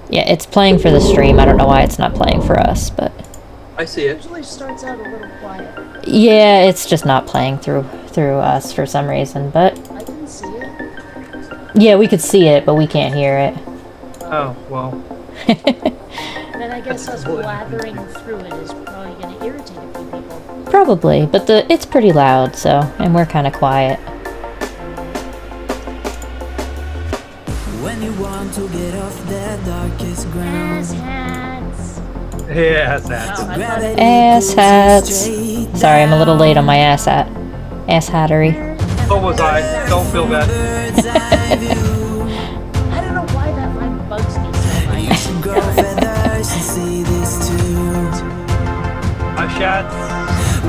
Yeah, it's playing for the stream. I don't know why it's not playing for us, but... I see it. Usually starts out a little quiet. Yeah, it's just not playing through us for some reason, but... I can see it. Yeah, we could see it, but we can't hear it. Oh, well. Then I guess us blathering through it is probably going to irritate a few people. Probably, but it's pretty loud, so... And we're kind of quiet. When you want to get off the darkest ground. Asshats. Yeah, that's Oh, I thought it Ass hats. Sorry, I'm a little late on my ass hat. Ass hattery. So was I. Don't feel bad. I don't know why that line bugs me so You much. should grow feathers and see this too. I shot.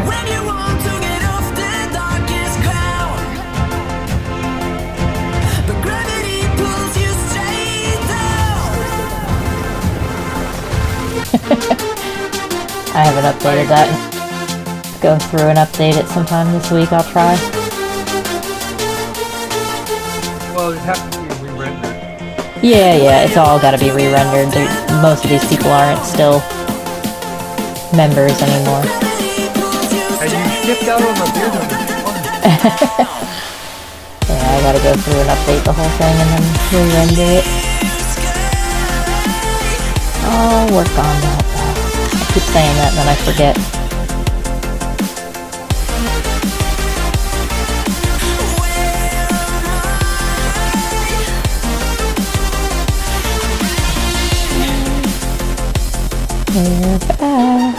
When you want to get off the darkest ground, but gravity pulls you straight down. I haven't updated that. Go through and update it sometime this week, I'll try. Well, it has to be re-rendered. Yeah, it's all gotta be re-rendered. Most of these people aren't still members anymore. And you skipped out on the beer number. Yeah, I gotta go through and update the whole thing and then re-render it. I'll work on that though. I keep saying that and then I forget. We're back.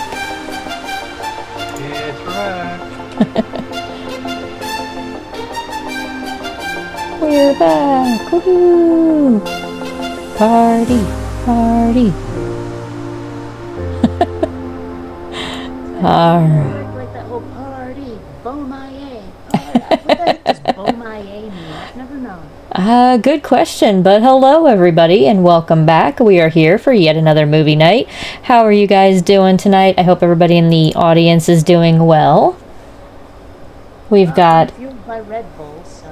It's right. We're back. Woohoo! Party, party. Alright. Like that whole party, Beaumaye. What the heck does Beaumaye mean? I've never known. Good question, but hello everybody and welcome back. We are here for yet another movie night. How are you guys doing tonight? I hope everybody in the audience is doing well. We've got... I'm fueled by Red Bull, so...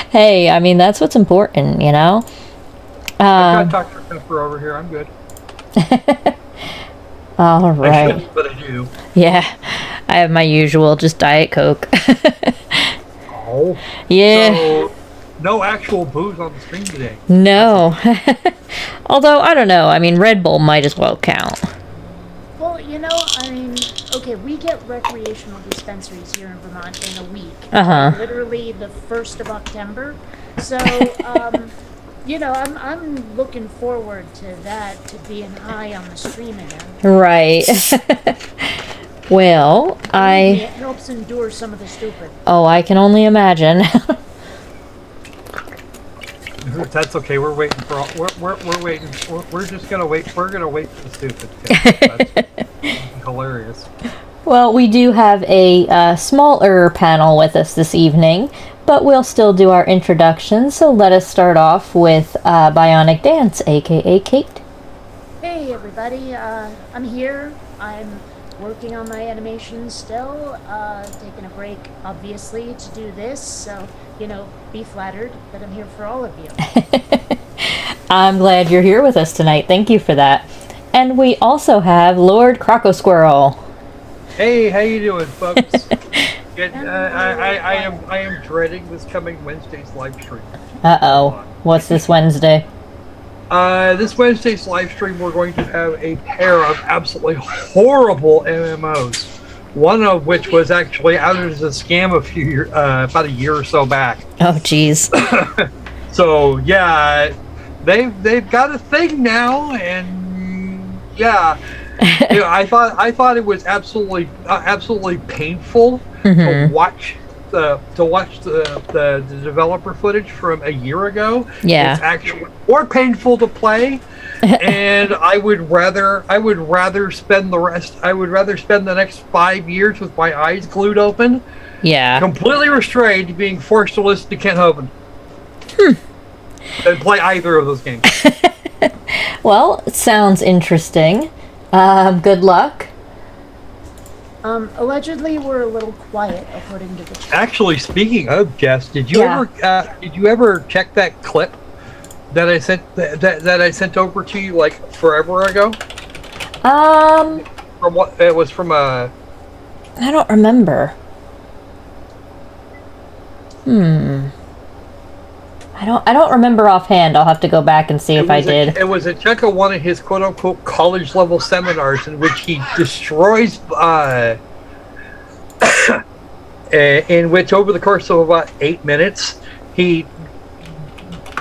Hey, I mean, that's what's important, you know? I've got Dr. Pepper over here. I'm good. All I right. shouldn't, but I do. Yeah, I have my usual, just Diet Coke. Oh. Yeah. So, no actual booze on the stream today. No. Although, I don't know. I mean, Red Bull might as well count. Well, you know, I mean, okay, we get recreational dispensaries here in Vermont in a week. Uh-huh. Literally the 1st of October. So, you know, I'm looking forward to that, to being high on the stream again. Right. Well, It helps endure some of the stupid. Oh, I can only imagine. That's okay. We're waiting for all. We're waiting. We're just gonna wait. We're gonna wait for the stupid. That's hilarious. Well, we do have a smaller panel with us this evening, but we'll still do our introduction. So let us start off with Bionic Dance, aka Kate. Hey, everybody. I'm here. I'm working on my animation still. Taking a break, obviously, to do this. So, you know, be flattered that I'm here for all of you. I'm glad you're here with us tonight. Thank you for that. And we also have Lord Croco Squirrel. Hey, how you doing, folks? I am dreading this coming Wednesday's live stream. Uh-oh. What's this Wednesday? This Wednesday's live stream, we're going to have a pair of absolutely horrible MMOs. One of which was actually out as a scam about a year or so back. Oh, jeez. So yeah, they've got a thing now, and yeah, you know, I thought it was absolutely painful to watch the developer footage from a year ago. Yeah. It's actually more painful to play. And I would rather spend the next 5 years with my eyes glued open, Yeah. completely restrained, being forced to listen to Ken Hovind, than play either of those games. Well, it sounds interesting. Good luck. Allegedly, we're a little quiet, according to the chat. Actually, speaking of Jess, did you ever check that clip that I sent over to you like forever ago? From what it was from a. I don't remember. I don't remember offhand. I'll have to go back and see if I did. It was a chunk of one of his quote unquote college level seminars in which he destroys in which over the course of about 8 minutes he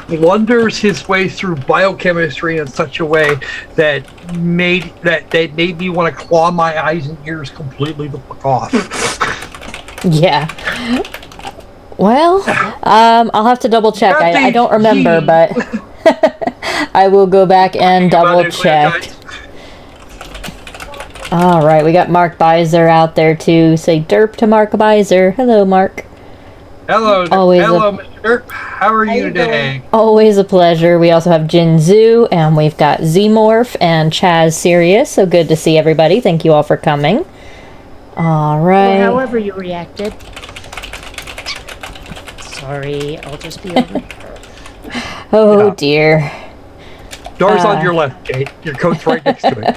blunders his way through biochemistry in such a way that made me want to claw my eyes and ears completely the fuck off. Yeah. Well, I'll have to double check. I don't remember, but I will go back and double check. All right, we got Mark Beiser out there too. Say derp to Mark Beiser. Hello, Mark. Hello, Mr. Derp. How are you today? Always a pleasure. We also have Jin Zhu, and we've got Zmorph and Chaz Sirius. So good to see everybody. Thank you all for coming. All right. Or however you reacted. Sorry, I'll just be over here. Oh dear. Door's on your left, Kate. Your coat's right next to it.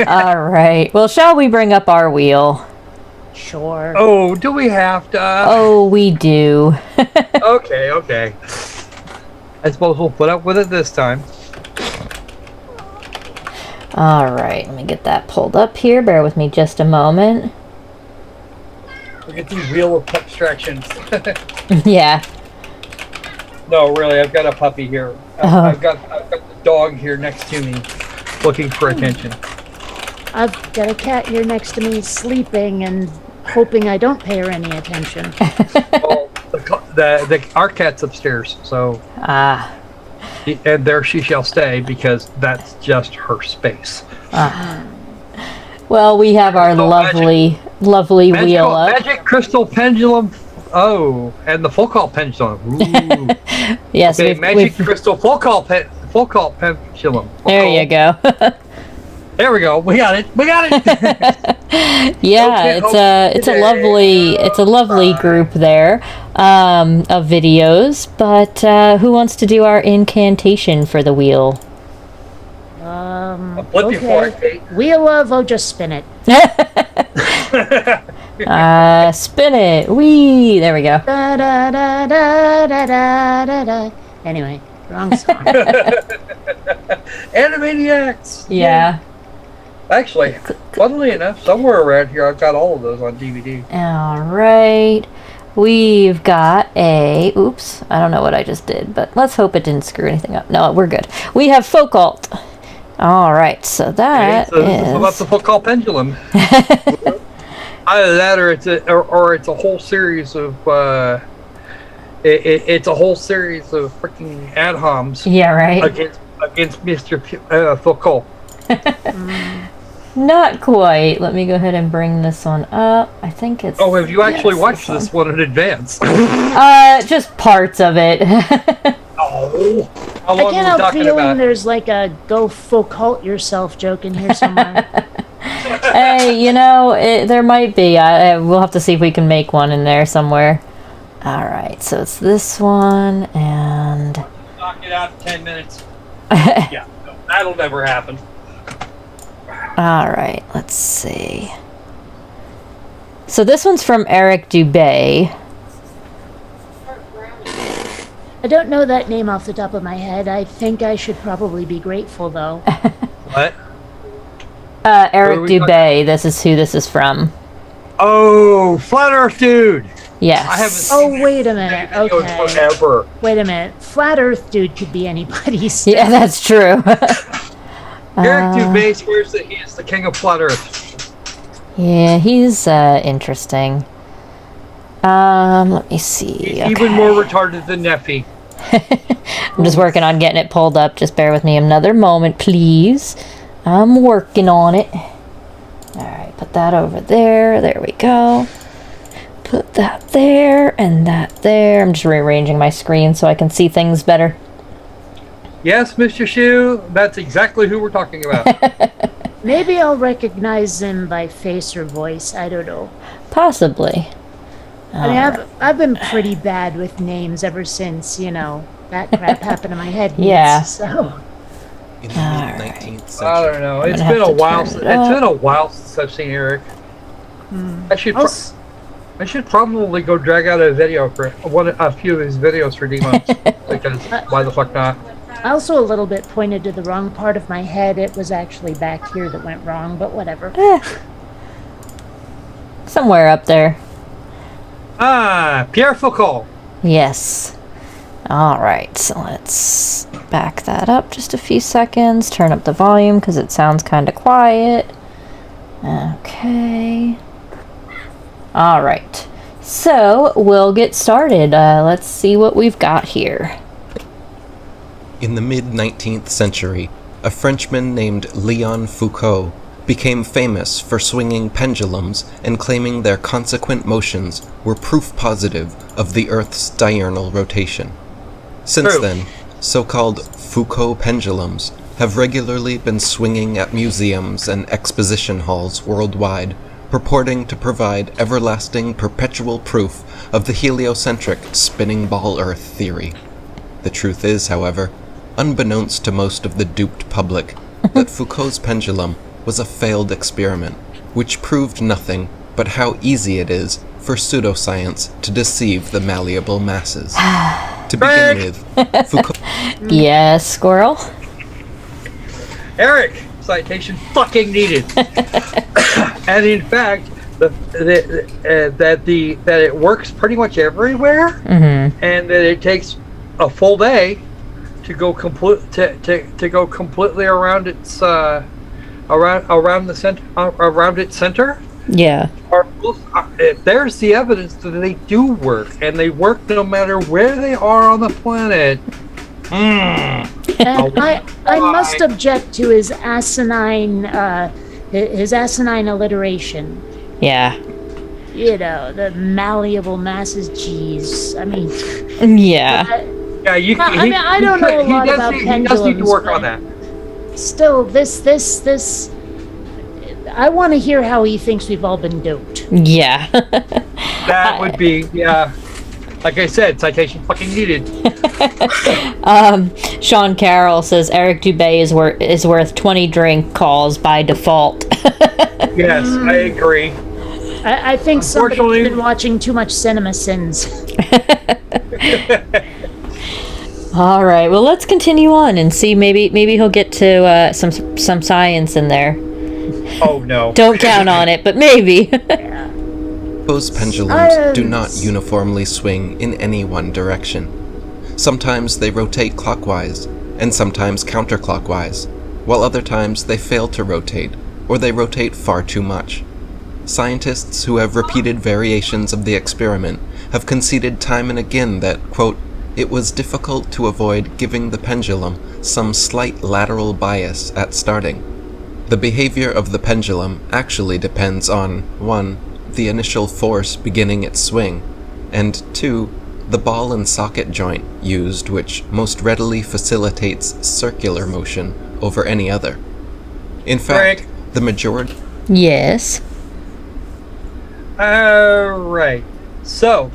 All right. Well, shall we bring up our wheel? Sure. Oh, do we have to? Oh, we do. Okay. I suppose we'll put up with it this time. All right. Let me get that pulled up here. Bear with me just a moment. Look at the wheel of abstractions. Yeah. No, really, I've got a puppy here. I've got the dog here next to me, looking for attention. I've got a cat here next to me sleeping and hoping I don't pay her any attention. Well, our cat's upstairs, so and there she shall stay because that's just her space. Well, we have our lovely wheel up. Magic crystal pendulum. Oh, and the full call pendulum. Ooh. Yes, okay, magic crystal full call pendulum. There you go. There we go. We got it. Yeah, it's a lovely group there of videos. But who wants to do our incantation for the wheel? Okay. Wheel of, just spin it. Spin it. Wee. There we go. Da, da, da, da, da, da, da, da. Anyway, wrong song. Animaniacs. Yeah. Actually, funnily enough, somewhere around here I've got all of those on DVD. All right. We've got a... Oops. I don't know what I just did, but let's hope it didn't screw anything up. No, we're good. We have folk alt. All right. So that okay, so this is about the folk alt pendulum. Either that, or it's a whole series of it's a whole series of freaking ad homs. Yeah, right. Against Mr. Foucault. Not quite. Let me go ahead and bring this one up. I think it's. Oh, have you actually watched this one in advance? Just parts of it. Oh, how long I can't are we help talking feeling about? there's like a go Foucault yourself joke in here somewhere. Hey, there might be. We'll have to see if we can make one in there somewhere. All right, so it's this one, and... Knock it out in 10 minutes. Yeah, no, that'll never happen. All right, let's see. So this one's from Eric Dubay. I don't know that name off the top of my head. I think I should probably be grateful, though. What? Eric Dubay. This is who this is from. Oh, Flat Earth Dude. Yes. I haven't. Oh, wait a minute. Okay. Forever. Wait a minute. Flat Earth Dude could be anybody's. Yeah, that's true. Eric Dubay swears that he is the king of Flat Earth. Yeah, he's interesting. Let me see. He's even more retarded than Neffy. I'm just working on getting it pulled up. Just bear with me another moment, please. I'm working on it. Alright, put that over there. There we go. Put that there and that there. I'm just rearranging my screen so I can see things better. Yes, Mr. Shu, that's exactly who we're talking about. Maybe I'll recognize him by face or voice. I don't know. Possibly. I mean, I've been pretty bad with names ever since, that crap happened to my head. Yeah. So. In the mid-19th I century. don't know. I'm It's gonna been have a to while. turn It's it up. been a while since I've seen Eric. I should probably go drag out a video for a few of his videos for demons because why the fuck not? I also a little bit pointed to the wrong part of my head. It was actually back here that went wrong, but whatever. Somewhere up there. Pierre Foucault. Yes. All right, so let's back that up just a few seconds. Turn up the volume because it sounds kind of quiet. Okay. All right. So we'll get started. Let's see what we've got here. In the mid-19th century, a Frenchman named Leon Foucault became famous for swinging pendulums and claiming their consequent motions were proof positive of the Earth's diurnal rotation. Since True. then, so-called Foucault pendulums have regularly been swinging at museums and exposition halls worldwide, purporting to provide everlasting perpetual proof of the heliocentric spinning ball Earth theory. The truth is, however, unbeknownst to most of the duped public, that Foucault's pendulum was a failed experiment, which proved nothing but how easy it is for pseudoscience to deceive the malleable masses. To begin with, Foucault... Yes, squirrel. Eric, citation fucking needed. And in fact, that it works pretty much everywhere, and that it takes a full day to go completely around its around its center. Yeah. There's the evidence that they do work, and they work no matter where they are on the planet. And I must object to his asinine alliteration. Yeah. The malleable masses. Jeez, I mean. Yeah. Yeah, I don't know a lot about He does pendulums. need to work but on that. Still, this. I want to hear how he thinks we've all been duped. Yeah. That would be, yeah. Like I said, citation fucking needed. Sean Carroll says Eric Dubé is worth 20 drink calls by default. Yes, I agree. I think somebody's Unfortunately- been watching too much Cinema Sins. All right. Well, let's continue on and see. Maybe he'll get to some science in there. Oh no. Don't count on it, but maybe. Those pendulums do not uniformly swing in any one direction. Sometimes they rotate clockwise, and sometimes counterclockwise, while other times they fail to rotate, or they rotate far too much. Scientists who have repeated variations of the experiment have conceded time and again that, quote, it was difficult to avoid giving the pendulum some slight lateral bias at starting. The behavior of the pendulum actually depends on 1. The initial force beginning its swing, and 2. The ball and socket joint used, which most readily facilitates circular motion over any other. In fact, Greg. the majority... Yes. Alright. So,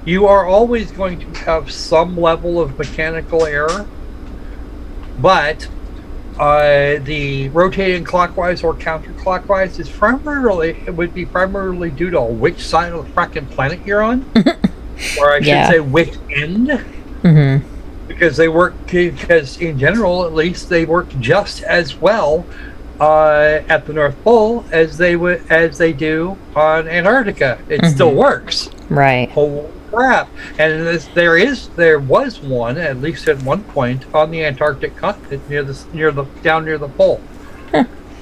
you are always going to have some level of mechanical error, but the rotating clockwise or counterclockwise would be primarily due to which side of the fracking planet you're on, or I should say which end. Mm-hmm. Because in general, at least, they work just as well at the North Pole as they do on Antarctica. It still works. Right. Holy crap! And there was one, at least at one point, on the Antarctic continent down near the pole.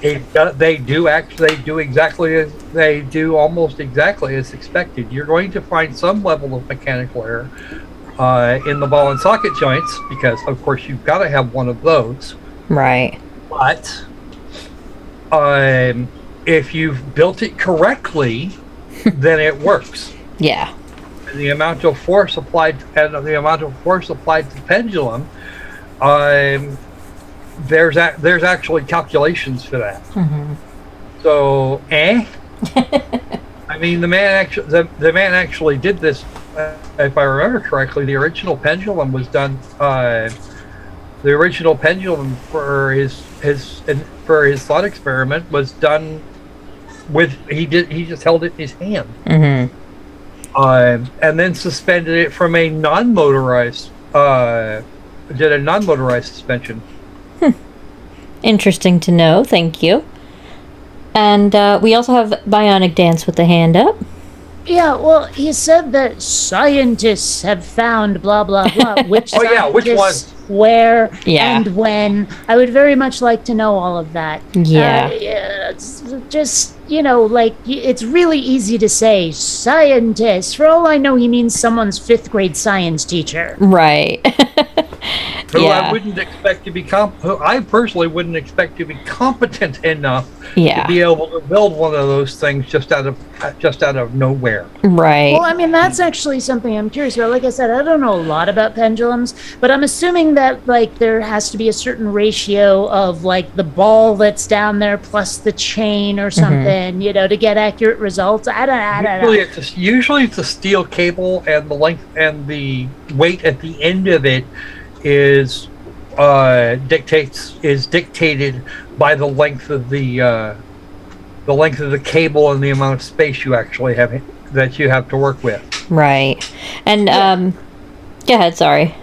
They do almost exactly as expected. You're going to find some level of mechanical error in the ball and socket joints, because of course you've got to have one of those. Right. But if you've built it correctly, then it works. Yeah. And the amount of force applied to the pendulum, there's actually calculations for that. Mm-hmm. So, I mean, the man actually did this. If I remember correctly, the original pendulum was done. The original pendulum for his thought experiment was done with he just held it in his hand, and then suspended it from a non-motorized suspension. Interesting to know. Thank you. And we also have Bionic Dance with the hand up. Yeah, well, he said that scientists have found blah, blah, blah. Which which one? Where and when. I would very much like to know all of that. Yeah. It's just, it's really easy to say scientist. For all I know, he means someone's 5th grade science teacher. Right. Who I wouldn't expect to be I personally wouldn't expect to be competent enough to be able to build one of those things just out of nowhere. Right. Well, I mean, that's actually something I'm curious about. Like I said, I don't know a lot about pendulums, but I'm assuming that there has to be a certain ratio of the ball that's down there plus the chain or something, to get accurate results. I don't know. Usually it's a steel cable, and the length and the weight at the end of it is dictated by the length of the cable and the amount of space you actually have to work with. Right. And go ahead, sorry.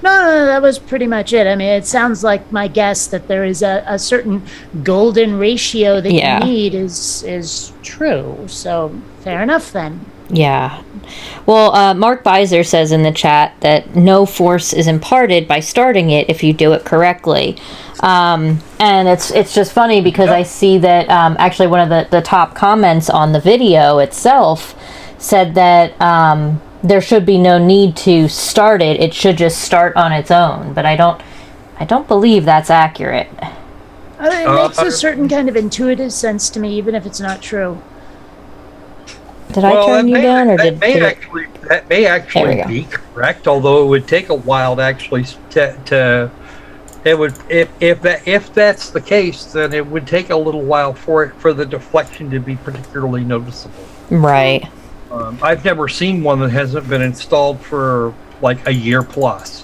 No, that was pretty much it. I mean, it sounds like my guess that there is a certain golden ratio that you need is true. So fair enough then. Yeah. Well, Mark Beiser says in the chat that no force is imparted by starting it if you do it correctly. And it's just funny because I see that actually one of the top comments on the video itself said that there should be no need to start it. It should just start on its own. But I don't believe that's accurate. It makes a certain kind of intuitive sense to me, even if it's not true. Did I turn you down, or that may actually be correct? Although it would take a while to actually it would if that's the case, then it would take a little while for the deflection to be particularly noticeable. Right. I've never seen one that hasn't been installed for a year plus.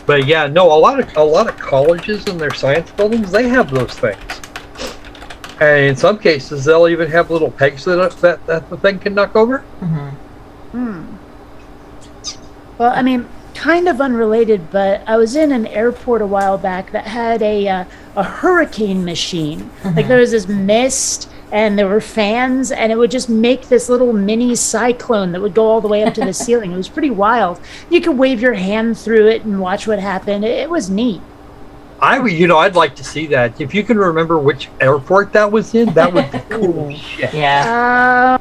But yeah, no, a lot of colleges and their science buildings, they have those things. And in some cases, they'll even have little pegs that the thing can knock over. Well, I mean, kind of unrelated, but I was in an airport a while back that had a hurricane machine. There was this mist, and there were fans, and it would just make this little mini cyclone that would go all the way up to the ceiling. It was pretty wild. You could wave your hand through it and watch what happened. It was neat. I'd like to see that. If you can remember which airport that was in, that would be cool as shit. Yeah.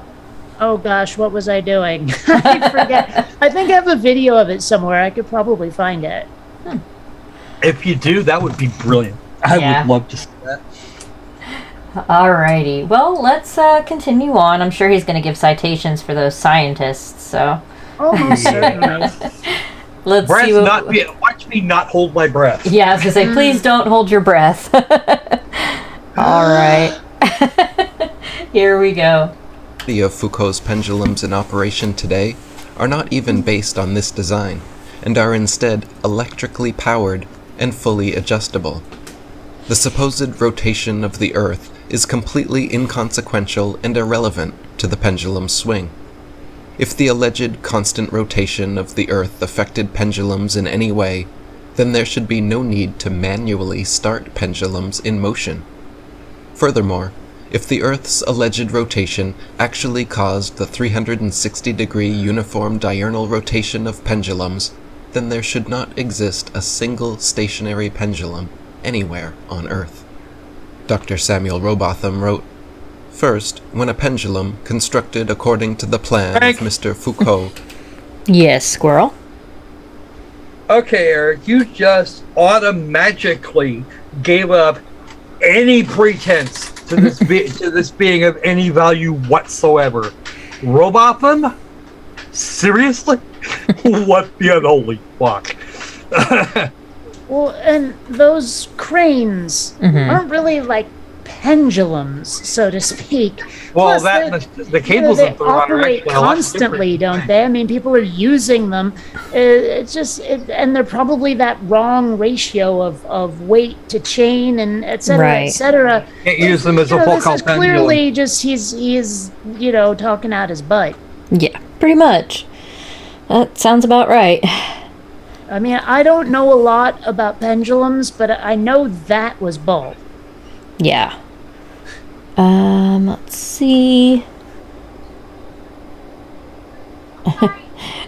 Oh gosh, what was I doing? I forget. I think I have a video of it somewhere. I could probably find it. If you do, that would be brilliant. I would love to see that. Alrighty. Well, let's continue on. I'm sure he's going to give citations for those scientists, so. Almost certainly. Let's see watch me not hold my breath. Yeah, I was going to say, please don't hold your breath. All right. Here we go. Many of Foucault's pendulums in operation today are not even based on this design, and are instead electrically powered and fully adjustable. The supposed rotation of the Earth is completely inconsequential and irrelevant to the pendulum's swing. If the alleged constant rotation of the Earth affected pendulums in any way, then there should be no need to manually start pendulums in motion. Furthermore, if the Earth's alleged rotation actually caused the 360-degree uniform diurnal rotation of pendulums, then there should not exist a single stationary pendulum anywhere on Earth. Dr. Samuel Robotham wrote, "First, when a pendulum, constructed according to the plan of Mr. Foucault..." Yes, Squirrel? Okay, Eric, you just automatically gave up any pretense to this being of any value whatsoever. Robotham? Seriously? What the unholy fuck? Well, and those cranes aren't really pendulums, so to speak. Well, Plus, the cables they that they're on are operate actually a lot constantly, different. don't they? I mean, people are using them. And they're probably that wrong ratio of weight to chain and et cetera, Right. et cetera. Can't use them as a You know, full this call is pendulum. clearly just he's talking out his butt. Yeah, pretty much. That sounds about right. I mean, I don't know a lot about pendulums, but I know that was bull. Yeah. Let's see.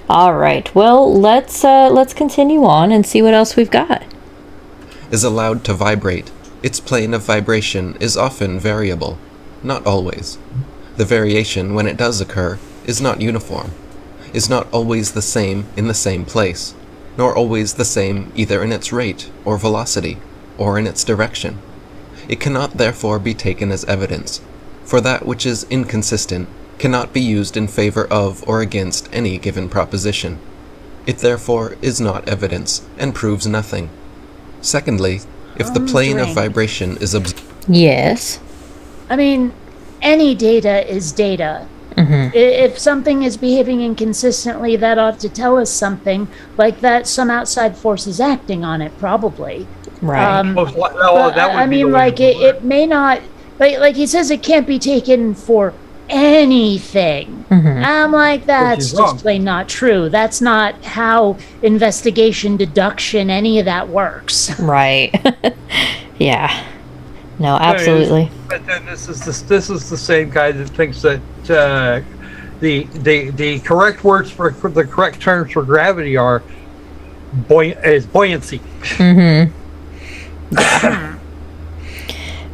All right. Well, let's continue on and see what else we've got. Is allowed to vibrate. Its plane of vibration is often variable, not always. The variation, when it does occur, is not uniform, is not always the same in the same place, nor always the same either in its rate or velocity, or in its direction. It cannot therefore be taken as evidence, for that which is inconsistent cannot be used in favor of or against any given proposition. It therefore is not evidence, and proves nothing. Secondly, if the plane of vibration is Yes. I mean, any data is data. If something is behaving inconsistently, that ought to tell us something, like that some outside force is acting on it, probably. Right. Most li- But, that would I be mean, the way like, to do it may not, like he says, it can't be taken for anything. I'm like, that's is just wrong. plain not true. That's not how investigation, deduction, any of that works. Right. Yeah. No, absolutely. But then this is the same guy that thinks that the correct words for the correct terms for gravity are buoyancy.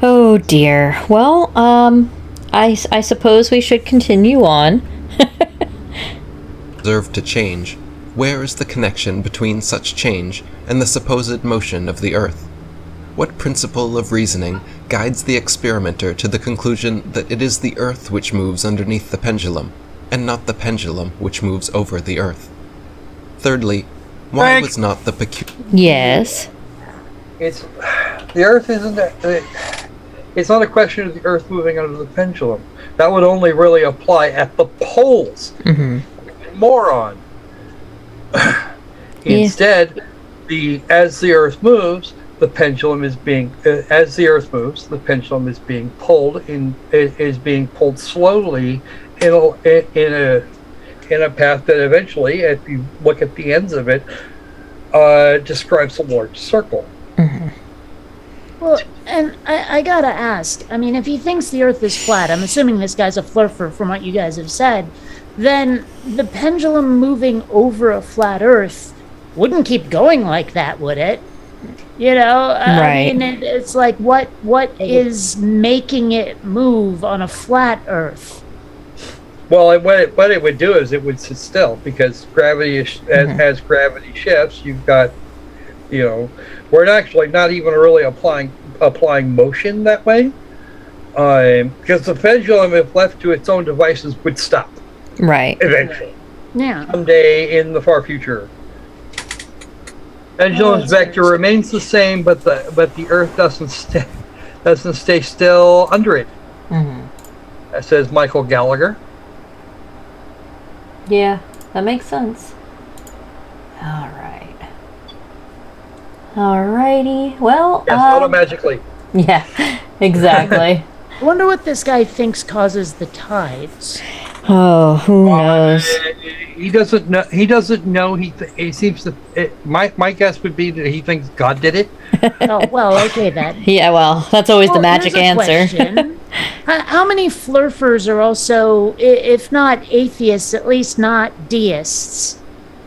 Oh dear. Well, I suppose we should continue on. observed to change. Where is the connection between such change and the supposed motion of the earth? What principle of reasoning guides the experimenter to the conclusion that it is the earth which moves underneath the pendulum, and not the pendulum which moves over the earth? Thirdly, why Frank. was not the peculiar... Yes. It's the Earth isn't. It's not a question of the Earth moving under the pendulum. That would only really apply at the poles. Moron. Instead, as the Earth moves, the pendulum is being as the Earth moves, the pendulum is being pulled being pulled slowly in a path that eventually, if you look at the ends of it, describes a large circle. Well, and I gotta ask, I mean, if he thinks the Earth is flat, I'm assuming this guy's a flurfer from what you guys have said, then the pendulum moving over a flat Earth wouldn't keep going like that, would it? You know, Right. I mean, it's like, what is making it move on a flat Earth? Well, what it would do is it would sit still, because gravity as gravity shifts, you've got, we're actually not even really applying motion that way, because the pendulum, if left to its own devices, would stop Right. eventually Yeah. someday in the far future. Pendulum's vector remains the same, but the Earth doesn't stay still under it. That says Michael Gallagher. Yeah, that makes sense. All right. Alrighty. Well, Yes, automagically. yeah, exactly. I wonder what this guy thinks causes the tides. Oh, who knows? He doesn't know. He doesn't know. He seems to. My guess would be that he thinks God did it. Oh, well, okay then. Yeah, well, that's always the Well, magic here's a answer. question. How many flurfers are also, if not atheists, at least not deists?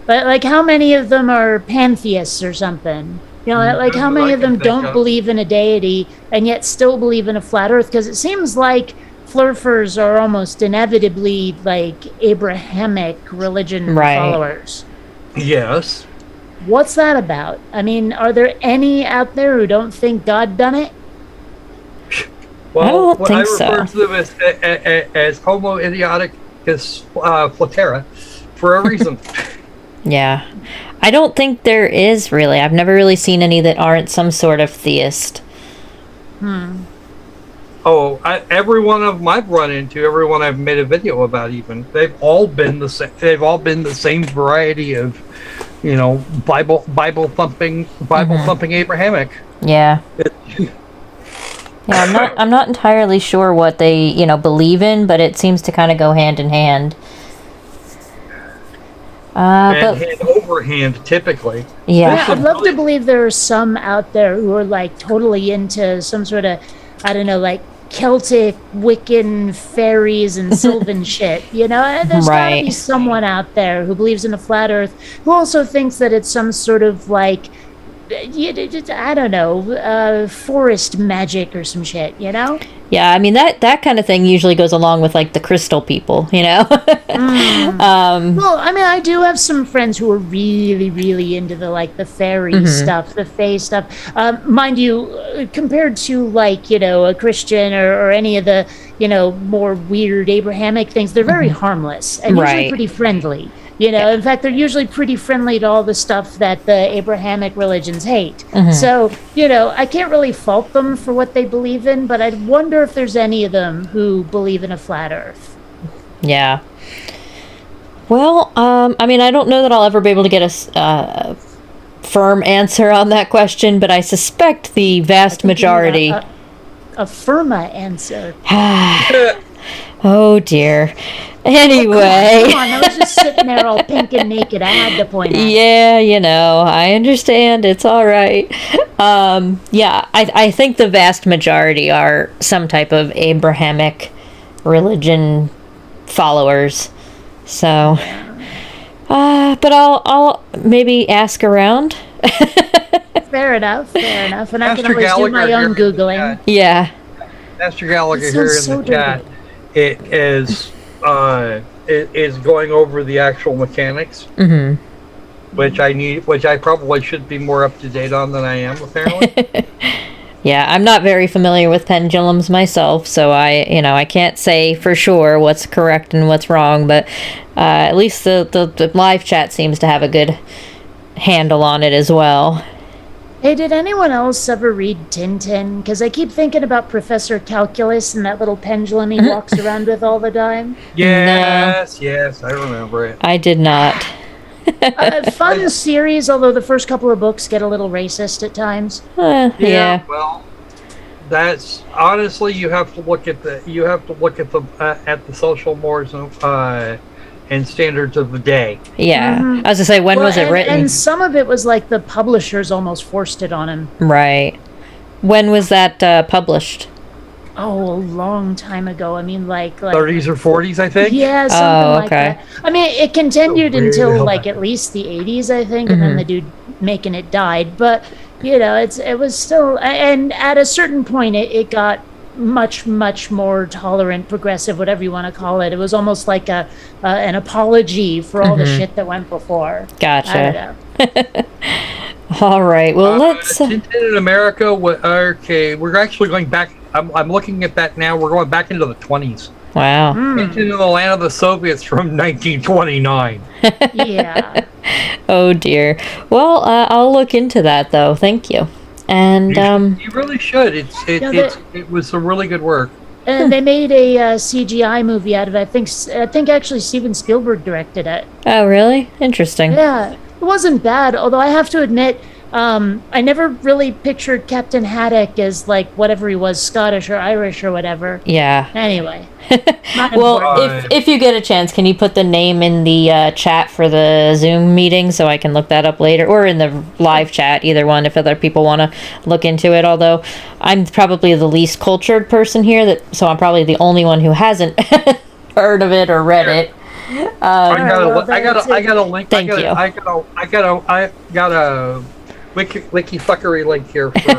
But like, how many of them are pantheists or something? You know, like how many of them don't believe in a deity and yet still believe in a flat Earth? Because it seems like flurfers are almost inevitably like Abrahamic religion Right. followers. Yes. What's that about? I mean, are there any out there who don't think God done it? Well, I don't think I refer so. to them as Homo idioticus flatera for a reason. Yeah. I don't think there is really. I've never really seen any that aren't some sort of theist. every one of them I've run into, everyone I've made a video about, even they've all been the same. They've all been the same variety of, Bible thumping Abrahamic. Yeah. Yeah, I'm not entirely sure what they, believe in, but it seems to kind of go hand in hand. And hand over hand, typically. Yeah. I'd love to believe there are some out there who are like totally into some sort of, I don't know, like Celtic, Wiccan, fairies, and Sylvan shit. There's gotta be someone out there who believes in a flat Earth, who also thinks that it's some sort of like, I don't know, forest magic or some shit. Yeah, I mean that kind of thing usually goes along with like the crystal people. Well, I mean, I do have some friends who are really, really into the fairy stuff, the fae stuff. Mind you, compared to a Christian or any of the more weird Abrahamic things, they're very harmless and usually pretty friendly. In fact, they're usually pretty friendly to all the stuff that the Abrahamic religions hate. So, I can't really fault them for what they believe in, but I wonder if there's any of them who believe in a flat Earth. Yeah. Well, I mean, I don't know that I'll ever be able to get a firm answer on that question, but I suspect the vast majority. A firma answer. Oh dear. Anyway. Come on, I was just sitting there all pink and naked. I had to point out. Yeah, I understand. It's all right. Yeah, I think the vast majority are some type of Abrahamic religion followers. So, but I'll maybe ask around. Fair enough. And I can Master always do my own Googling. Yeah. Master Gallagher here in the chat. It is going over the actual mechanics, which I probably should be more up to date on than I am, apparently. Yeah, I'm not very familiar with pendulums myself, so I can't say for sure what's correct and what's wrong, but at least the live chat seems to have a good handle on it as well. Hey, did anyone else ever read Tintin? Because I keep thinking about Professor Calculus and that little pendulum he walks around with all the time. Yes, I remember it. I did not. Fun series, although the first couple of books get a little racist at times. Yeah. Well, that's honestly, you have to look at the social mores and standards of the day. Yeah. I was gonna say, when was it written? And some of it was like the publishers almost forced it on him. Right. When was that published? Oh, a long time ago. I mean, like 30s or 40s, I think. Yeah, something like okay. that. I mean, it continued until at least the 80s, I think, and then the dude making it died. But it was still, and at a certain point, it got much more tolerant, progressive, whatever you want to call it. It was almost like an apology for all the shit that went before. Gotcha. I don't know. All right. Well, let's. Tintin in America. Okay, we're actually going back. I'm looking at that now. We're going back into the 20s. Wow. Tintin in the Land of the Soviets from 1929. Yeah. Oh dear. Well, I'll look into that though. Thank you. And you really should. It was some really good work. And they made a CGI movie out of it. I think actually Steven Spielberg directed it. Oh, really? Interesting. Yeah, it wasn't bad. Although I have to admit, I never really pictured Captain Haddock as like whatever he was, Scottish or Irish or whatever. Yeah. Anyway. Well, if you get a chance, can you put the name in the chat for the Zoom meeting so I can look that up later, or in the live chat, either one, if other people want to look into it. Although I'm probably the least cultured person here, so I'm probably the only one who hasn't heard of it or read it. I got a link. Thank you. I got a wiki fuckery link here for.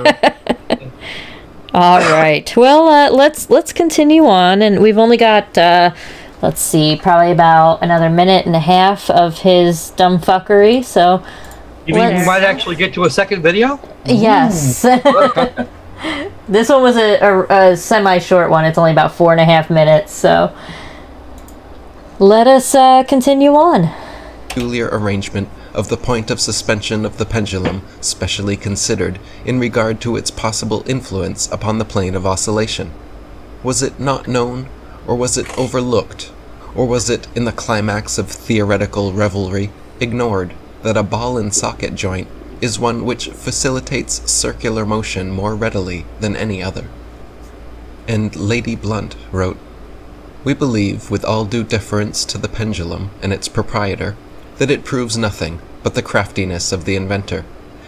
All right. Well, let's continue on, and we've only got let's see, probably about another minute and a half of his dumb fuckery. So You mean we might actually get to a second video? Yes. This one was a semi-short one. It's only about 4.5 minutes. So let us continue on. Peculiar arrangement of the point of suspension of the pendulum specially considered in regard to its possible influence upon the plane of oscillation. Was it not known, or was it overlooked, or was it, in the climax of theoretical revelry, ignored that a ball-and-socket joint is one which facilitates circular motion more readily than any other? And Lady Blunt wrote, "We believe, with all due deference to the pendulum and its proprietor, that it proves nothing but the craftiness of the inventor,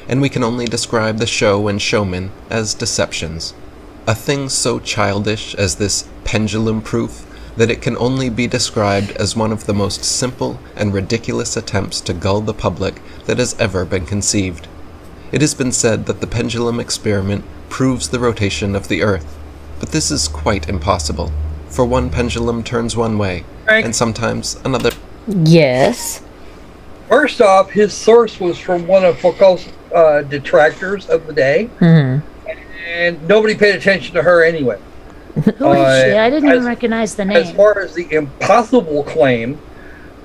and we can only describe the show and showman as deceptions. A thing so childish as this pendulum proof that it can only be described as one of the most simple and ridiculous attempts to gull the public that has ever been conceived. It has been said that the pendulum experiment proves the rotation of the earth, but this is quite impossible, for one pendulum turns one way, Frank, and sometimes another." Yes. first off, his source was from one of Foucault's detractors of the day, and nobody paid attention to her anyway. Who is she? I didn't even recognize the name. As far as the impossible claim,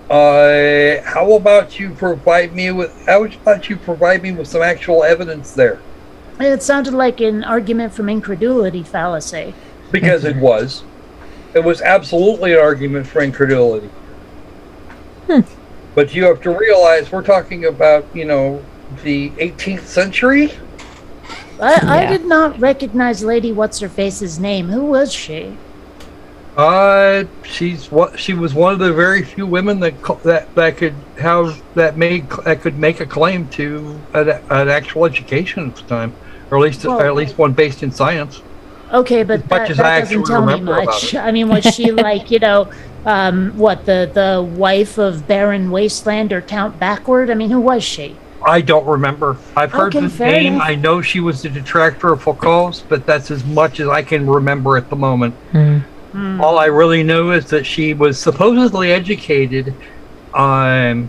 how about you provide me with some actual evidence there? It sounded like an argument from incredulity fallacy. Because it was. It was absolutely an argument for incredulity. But you have to realize we're talking about, the 18th century. I did not recognize Lady What's-Her-Face's name. Who was she? She was one of the very few women that could make a claim to an actual education at the time, or at least one based in science. Okay, but that doesn't tell me much. I mean, was she like, the wife of Baron Wasteland or Count Backward? I mean, who was she? I don't remember. I've heard the name. Enough. I know she was the detractor of Foucault's, but that's as much as I can remember at the moment. All I really know is that she was supposedly educated, and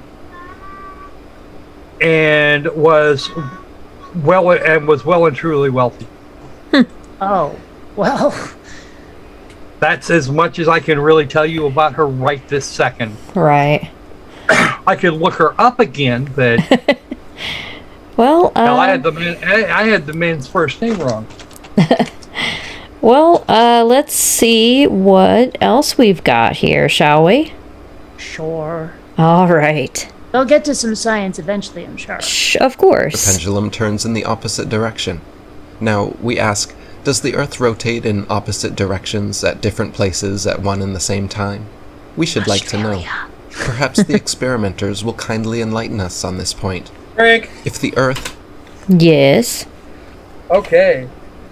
was well and truly wealthy. Oh, well. That's as much as I can really tell you about her right this second. Right. I could look her up again, but well, I had the man's first name wrong. Well, let's see what else we've got here, shall we? Sure. All right. They'll get to some science eventually, I'm sure. Of course. The pendulum turns in the opposite direction. Now, we ask, does the Earth rotate in opposite directions at different places at one and the same time? We should like to know. Perhaps the experimenters will kindly enlighten us on this point. Frank. If the Earth... Yes. Okay.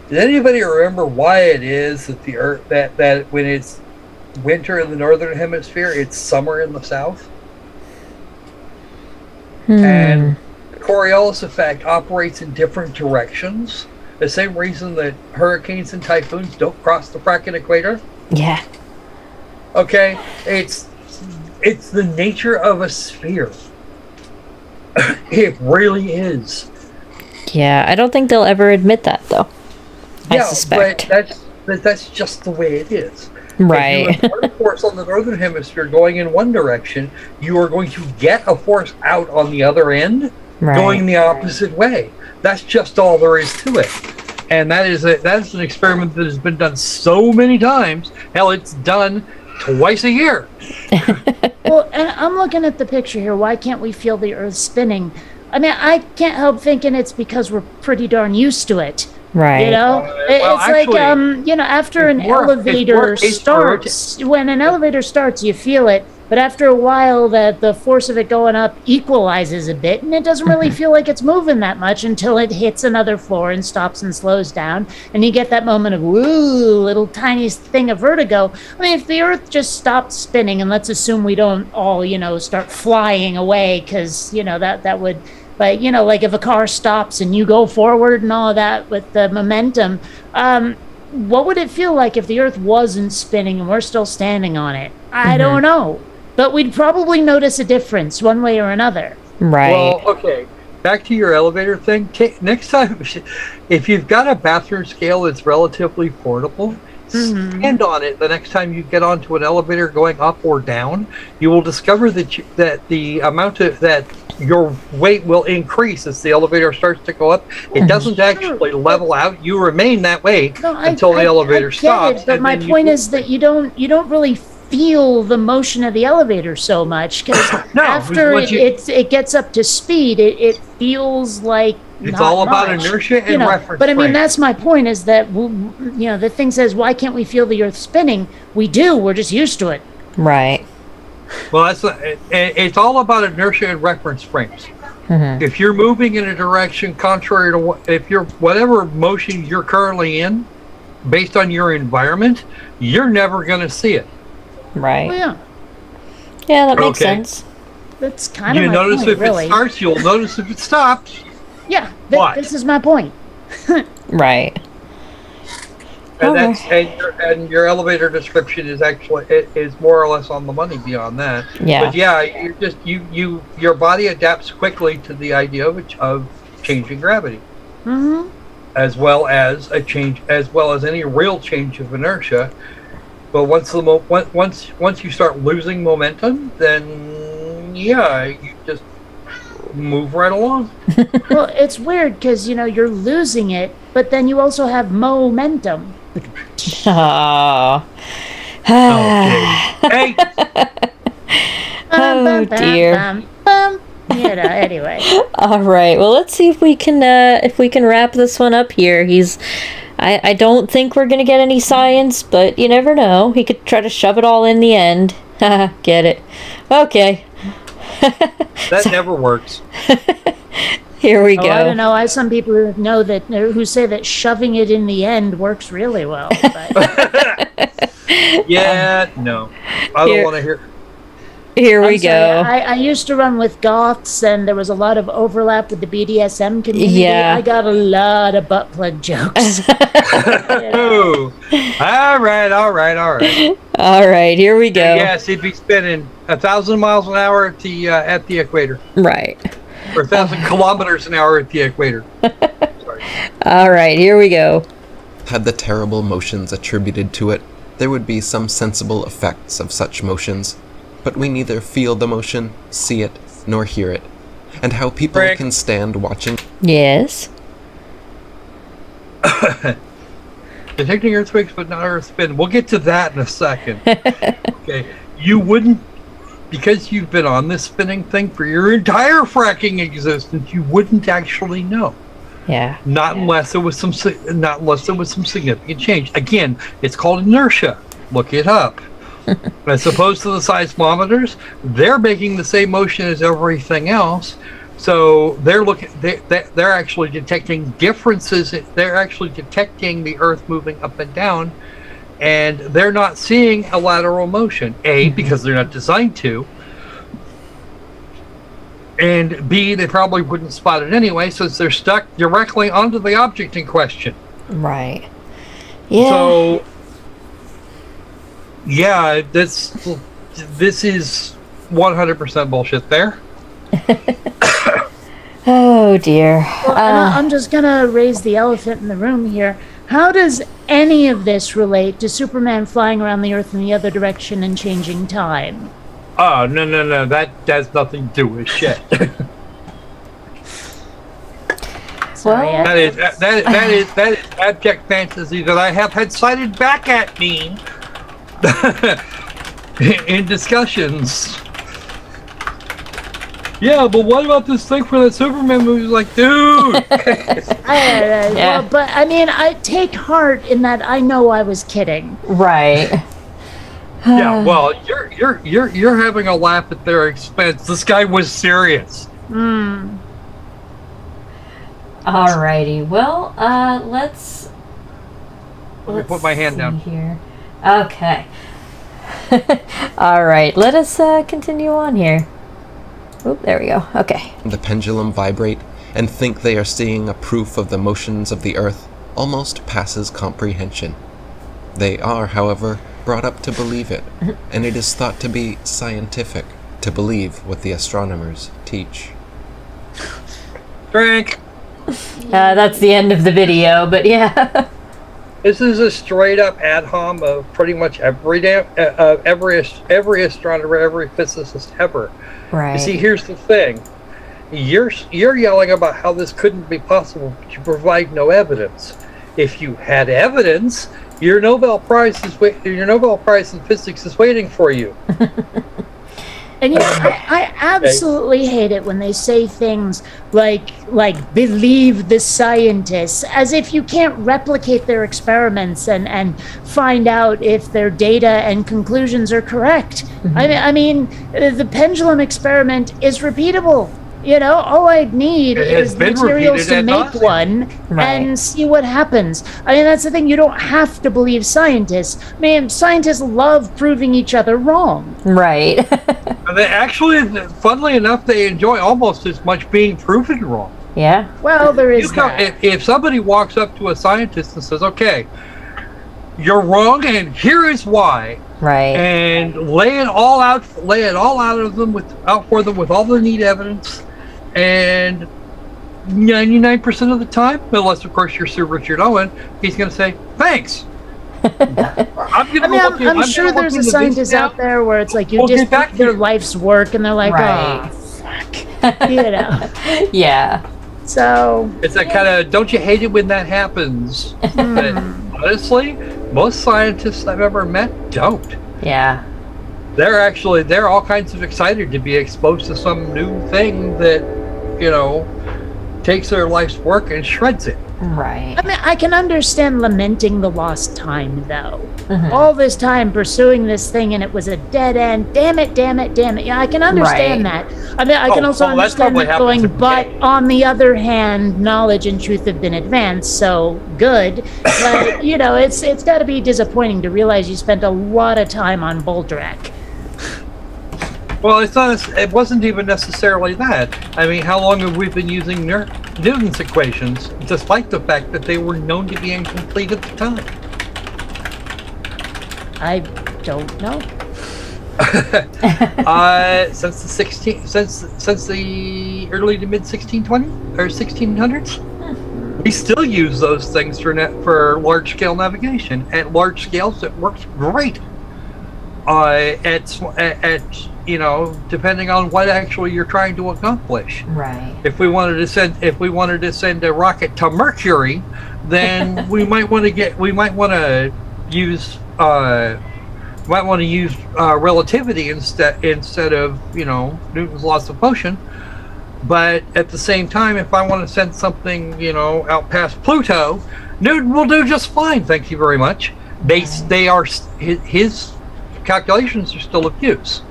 Does anybody remember why it is that the Earth that when it's winter in the northern hemisphere, it's summer in the south? And the Coriolis effect operates in different directions. The same reason that hurricanes and typhoons don't cross the fracking equator. Yeah. Okay, it's the nature of a sphere. It really is. Yeah, I don't think they'll ever admit that, though. Yeah, I suspect. but that's just the way it is. Right. If you have one force on the northern hemisphere going in one direction, you are going to get a force out on the other end going the opposite way. That's just all there is to it. And that's an experiment that has been done so many times. Hell, it's done twice a year. Well, and I'm looking at the picture here. Why can't we feel the Earth spinning? I mean, I can't help thinking it's because we're pretty darn used to it. Right. It's actually, like, after an elevator starts, when an elevator starts, you feel it. But after a while, the force of it going up equalizes a bit, and it doesn't really feel like it's moving that much until it hits another floor and stops and slows down. And you get that moment of, woo, little tiny thing of vertigo. I mean, if the Earth just stopped spinning, and let's assume we don't all, start flying away, because, that would... But, like if a car stops and you go forward and all of that with the momentum, what would it feel like if the Earth wasn't spinning and we're still standing on it? I don't know. But we'd probably notice a difference one way or another. Right. Well, okay. Back to your elevator thing. Next time, if you've got a bathroom scale that's relatively portable, stand on it the next time you get onto an elevator going up or down, you will discover that the amount of that your weight will increase as the elevator starts to go up. It doesn't actually level out. You remain that way until the elevator stops. But my point is that you don't really feel the motion of the elevator so much, because after it gets up to speed, it feels like it's all about inertia and reference But I mean, frame. that's my point, is that the thing says, why can't we feel the Earth spinning? We do. We're just used to it. Right. Well, it's all about inertia and reference frames. If you're moving in a direction contrary to whatever motion you're currently in, based on your environment, you're never going to see it. Right. Well, yeah. Yeah, that makes sense. That's kind of You my notice point, if really. it starts, you'll notice if it stops. Yeah, What? this is my point. Right. And Okay. and your elevator description is actually is more or less on the money beyond that. Yeah. But yeah, your body adapts quickly to the idea of changing gravity, as well as any real change of inertia. But once you start losing momentum, then you just move right along. Well, it's weird because you're losing it, but then you also have momentum. Oh. Hey, Oh, dear. Anyway. All right. Well, let's see if we can wrap this one up here. I don't think we're gonna get any science, but you never know. He could try to shove it all in the end. Get it? Okay. that never works. Here we Oh, go. I don't know. I have some people who say that shoving it in the end works really well. But Yeah, no, I don't want to hear. Here we I'm sorry, go. I used to run with goths, and there was a lot of overlap with the BDSM community. Yeah. I got a lot of butt plug jokes. Ooh. All right. All right. Here we go. Yes, he'd be spinning 1,000 miles an hour at the equator, Right. or 1,000 kilometers an hour at the equator. Sorry. All right. Here we go. Had the terrible motions attributed to it, there would be some sensible effects of such motions, but we neither feel the motion, see it, nor hear it. And how people Rick. can stand watching. Yes. Detecting earthquakes, but not earth spin. We'll get to that in a second. Okay, you wouldn't, because you've been on this spinning thing for your entire fracking existence. You wouldn't actually know. Yeah. Not unless there was some significant change. Again, it's called inertia. Look it up. As opposed to the seismometers, they're making the same motion as everything else. So they're actually detecting differences. They're actually detecting the Earth moving up and down, and they're not seeing a lateral motion. A, because they're not designed to, and B, they probably wouldn't spot it anyway, since they're stuck directly onto the object in question. Right. Yeah. So, yeah, this is 100% bullshit there. Oh dear. Well, and I'm just gonna raise the elephant in the room here. How does any of this relate to Superman flying around the Earth in the other direction and changing time? Oh, no, that has nothing to do with shit. Sorry, Well- That is abject fantasy that I have had cited back at me in discussions. Yeah, but what about this thing for that Superman movie? Like, dude. Yeah. Well, but I mean, I take heart in that I know I was kidding. Right. Yeah, well, you're having a laugh at their expense. This guy was serious. Alrighty. Well, let's Let me put my hand see down. here. Okay. All right. Let us continue on here. Oop, there we go. Okay. The pendulum vibrate and think they are seeing a proof of the motions of the Earth almost passes comprehension. They are, however, brought up to believe it, and it is thought to be scientific to believe what the astronomers teach. Drink. That's the end of the video, but yeah. This is a straight up ad hom of pretty much every every astronomer, every physicist ever. Right. You see, here's the thing: you're yelling about how this couldn't be possible, but you provide no evidence. If you had evidence, your Nobel Prize in physics is waiting for you. And I absolutely hate it when they say things like believe the scientists, as if you can't replicate their experiments and find out if their data and conclusions are correct. Mm-hmm. I mean, the pendulum experiment is repeatable. All I need is materials to make one and see what happens. I mean, that's the thing. You don't have to believe scientists. I mean, scientists love proving each other wrong. Right. They actually, funnily enough, they enjoy almost as much being proven wrong. Yeah. Well, there is that. If somebody walks up to a scientist and says, "Okay, you're wrong, and here is why," right, and lay it all out of them for them with all the neat evidence, and 99% of the time, unless of course you're Sir Richard Owen, he's going to say thanks. I'm sure there's a scientist out there where it's like you just put their life's work and they're like, right. oh, fuck. Yeah. So it's that kind of, don't you hate it when that happens? But honestly, most scientists I've ever met don't. Yeah. They're all kinds of excited to be exposed to some new thing that, takes their life's work and shreds it. Right. I mean, I can understand lamenting the lost time, though. Mm-hmm. All this time pursuing this thing, and it was a dead end. Damn it. Yeah, I can understand that. I mean, I can also understand that going, but on the other hand, knowledge and truth have been advanced, so good. But, it's got to be disappointing to realize you spent a lot of time on Boldrak. Well, it wasn't even necessarily that. I mean, how long have we been using Newton's equations, despite the fact that they were known to be incomplete at the time? I don't know. Since the early to mid 1620 or 1600s, we still use those things for large scale navigation. At large scales, it works great. Depending on what actually you're trying to accomplish. Right. If we wanted to send a rocket to Mercury, then we might want to use relativity instead of Newton's laws of motion. But at the same time, if I want to send something out past Pluto, Newton will do just fine. Thank you very much. His calculations are still of use.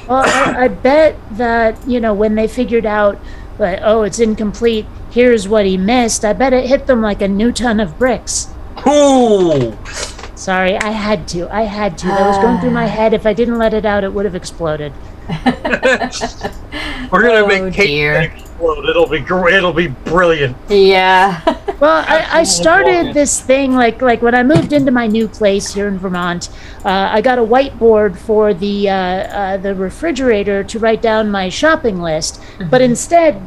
Well, I bet that, when they figured out that, it's incomplete, here's what he missed, I bet it hit them like a new ton of bricks. Ooh! Sorry, I had to. That was going through my head. If I didn't let it out, it would have exploded. We're going to make Kate explode. It'll be great. It'll be brilliant. Yeah. Well, I started this thing like when I moved into my new place here in Vermont. I got a whiteboard for the refrigerator to write down my shopping list, but instead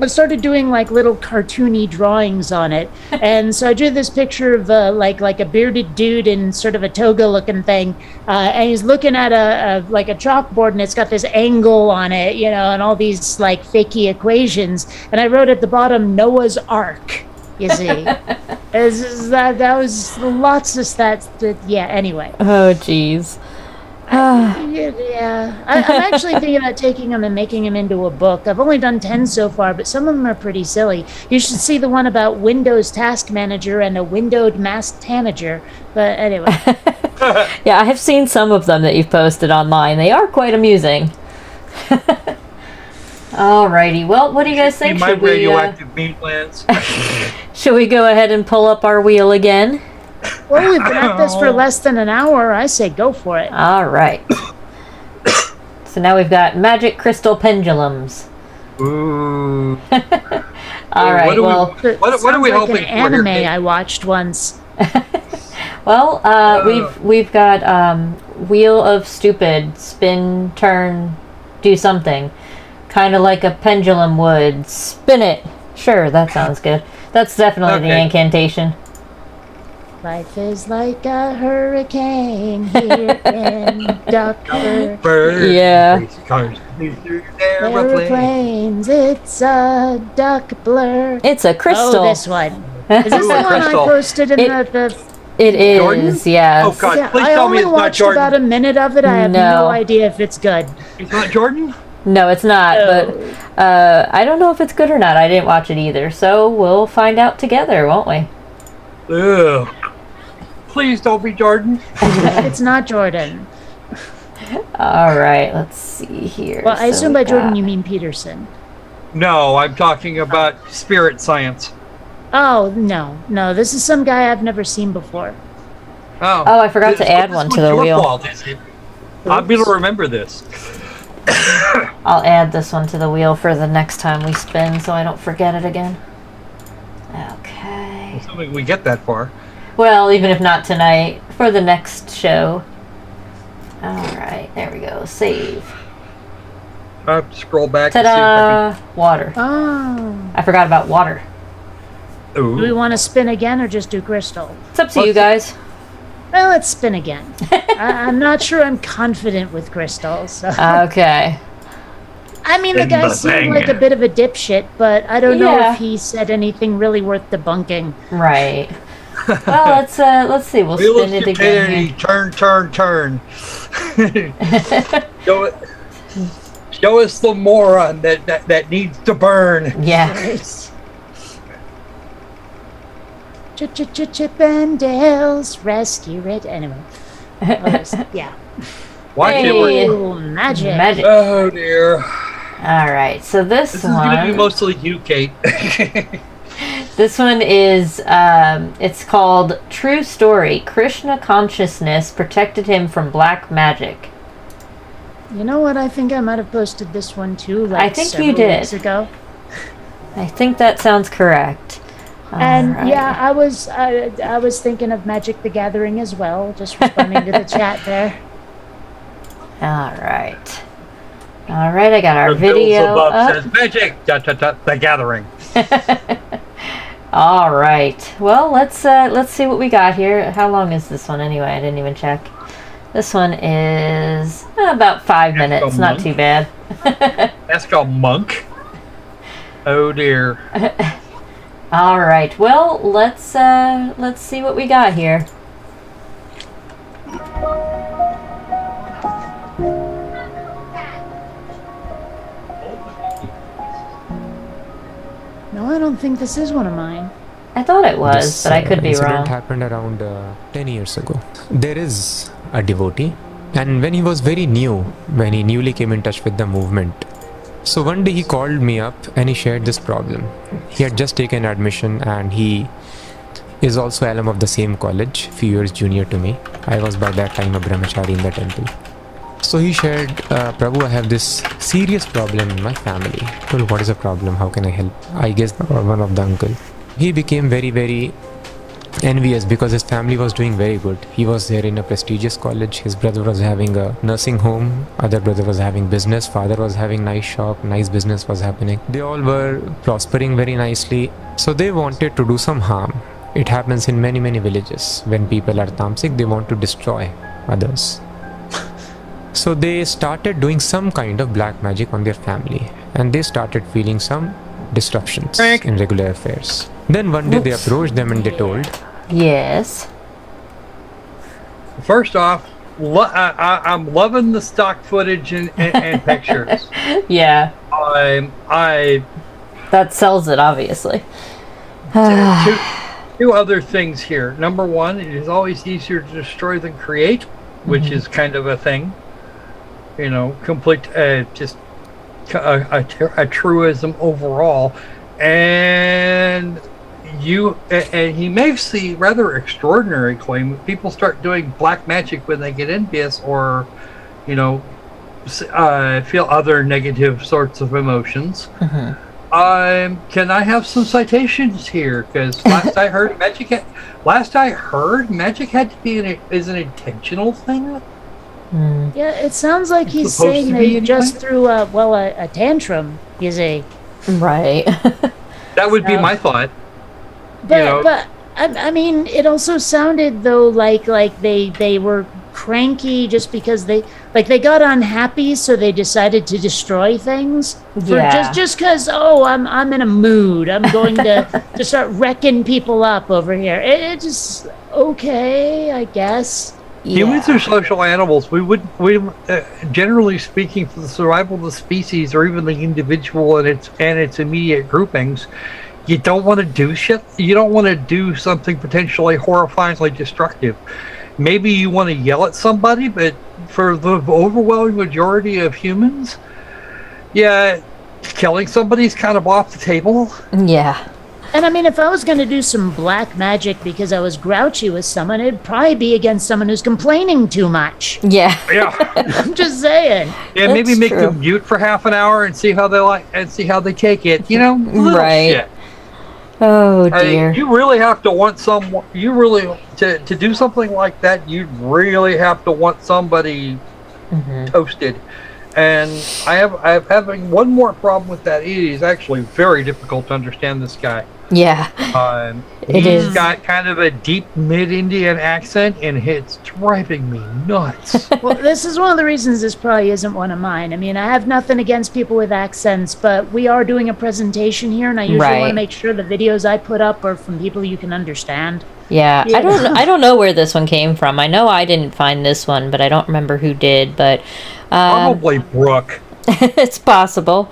I started doing like little cartoony drawings on it, and so I drew this picture of like a bearded dude in sort of a toga looking thing, and he's looking at a chalkboard, and it's got this angle on it, and all these like fakey equations, and I wrote at the bottom Noah's Ark. You see, that was lots of stats. Yeah. Anyway. Oh, jeez. Yeah. I'm actually thinking about taking them and making them into a book. I've only done 10 so far, but some of them are pretty silly. You should see the one about Windows Task Manager and a windowed mask tanager. But anyway. Yeah, I have seen some of them that you've posted online. They are quite amusing. Alrighty. Well, what do you guys think? My radioactive meat plants. Should we go ahead and pull up our wheel again? Well, we've been at this for less than an hour. I say go for it. All right. So now we've got magic crystal pendulums. Ooh. All right. What are we hoping an anime for here? I watched once. Well, we've got Wheel of Stupid, spin, turn, do something, kind of like a pendulum would. Spin it. Sure, that sounds good. That's definitely the incantation. Life is like a hurricane here in Duckburg. Birds, Yeah. race cars, through airplanes. Airplanes, it's a duck blur. It's a crystal. Oh, this one. Is this Ooh, the a one I crystal. posted in the It is, Jordan? yes. Oh, God. Yeah, Please I tell me only it's not watched Jordan. about a minute of it. I have No. no idea if it's good. It's not Jordan? No, it's not. Oh. But I don't know if it's good or not. I didn't watch it either. So we'll find out together, won't we? Ugh. Please don't be Jordan. It's not Jordan. All right, let's see here. Well, I So assume we by Jordan got- you mean Peterson. No, I'm talking about spirit science. Oh, no. No, this is some guy I've never seen before. Oh, Oh, I forgot to This- add this one was to the your wheel. fault, is it? I'll be able to remember this. I'll add this one to the wheel for the next time we spin so I don't forget it again. Okay. Assuming we get that far. Well, even if not tonight, for the next show. All right, there we go. Save. I have to scroll back to see if Ta-da! Water. Oh. I forgot about water. I can. Do we Ooh. want to spin again or just do crystal? It's up to you guys. Well, let's spin again. I'm not sure I'm confident with crystal. So. Okay. I mean, the Spin guy the seemed thing. like a bit of a dipshit, but I don't know Yeah. if he said anything really worth debunking. Right. Well, let's see. We'll Wheel of spin it again. stupidity. here. Turn, turn, turn. show it. Show us the moron that needs to burn. Yeah. Chip and Dale's rescue it. Anyway. Yeah. Watch it. Hey. Ooh, magic. Magic. Oh dear. All right. So this This is gonna be one. mostly you, Kate. This one is, it's called True Story. Krishna consciousness protected him from black magic. You know what? I think I might have posted this one too. Like I think you several did. weeks ago. I think that sounds correct. And All right. yeah, I was thinking of Magic the Gathering as well. Just responding to the chat there. All right. All right, I got our The bills video above up. says magic. Dot, dot, dot, the gathering. All right. Well, let's see what we got here. How long is this one anyway? I didn't even check. This one is about 5 minutes. a Not month. too bad. That's called monk. Oh dear. All right. Well, let's see what we got here. No, I don't think this is one of mine. I thought it was, This, but I could be incident wrong. happened around 10 years ago. There is a devotee, and when he was very new, when he newly came in touch with the movement, so one day he called me up and he shared this problem. He had just taken admission and he is also alum of the same college, few years junior to me. I was by that time a brahmachari in the temple. So he shared, Prabhu, I have this serious problem in my family. I told, what is the problem? How can I help? I guess one of the uncle. He became very, very envious because his family was doing very good. He was there in a prestigious college. His brother was having a nursing home. Other brother was having business. Father was having nice shop. Nice business was happening. They all were prospering very nicely. So they wanted to do some harm. It happens in many, many villages. When people are tamasic, they want to destroy others. So they started doing some kind of black magic on their family, and they started feeling some disruptions in regular affairs. Then one day they Oops. approached them and they told, Yes. First off, I'm loving the stock footage and pictures. Yeah. I That sells it, obviously. two other things here. Number one, it is always easier to destroy than create, which is kind of a thing. You know, complete just a truism overall. And he makes the rather extraordinary claim that people start doing black magic when they get envious or, you know, feel other negative sorts of emotions. Can I have some citations here? Because last I heard magic had to be is an intentional thing. Yeah, it sounds like he's Supposed saying to that be you anyway? just threw a tantrum. You see, Right. That would be So- my thought. but know- but I mean, it also sounded though like they were cranky just because they got unhappy, so they decided to destroy things. Yeah. Just because I'm in a mood. I'm going to start wrecking people up over here. It just okay, I guess. Humans are social animals. We generally speaking, for the survival of the species or even the individual and its immediate groupings, you don't want to do shit. You don't want to do something potentially horrifyingly destructive. Maybe you want to yell at somebody, but for the overwhelming majority of humans, yeah, killing somebody's kind of off the table. Yeah. And I mean, if I was going to do some black magic because I was grouchy with someone, it'd probably be against someone who's complaining too much. Yeah. Yeah. I'm just saying. Yeah, maybe That's make true. them mute for half an hour and see how they take it. You know, little Right. shit. Oh Hey, dear. you really have to want someone. You really to do something like that. You really have to want somebody toasted. And I'm having one more problem with that. It is actually very difficult to understand this guy. Yeah. It He's is. got kind of a deep mid-Indian accent, and it's driving me nuts. Well, this is one of the reasons this probably isn't one of mine. I mean, I have nothing against people with accents, but we are doing a presentation here, and I usually want Right. to make sure the videos I put up are from people you can understand. Yeah. I don't know where this one came from. I know I didn't find this one, but I don't remember who did, but Probably Brooke. it's possible.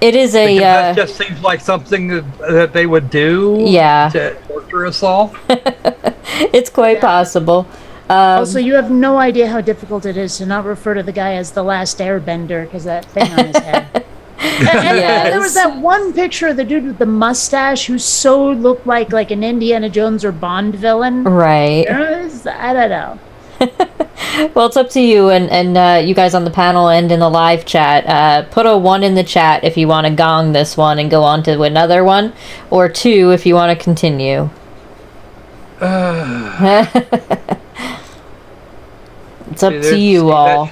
It is a Because that just seems like something that they would do. Yeah. To torture us all. it's quite possible. Also, you have no idea how difficult it is to not refer to the guy as the last airbender because that thing on his head. And there was that one picture of the dude with the mustache who so looked like an Indiana Jones or Bond villain. Right. I don't know. Well, it's up to you and you guys on the panel and in the live chat. Put a 1 in the chat if you want to gong this one and go on to another one, or 2 if you want to continue. It's up to you all.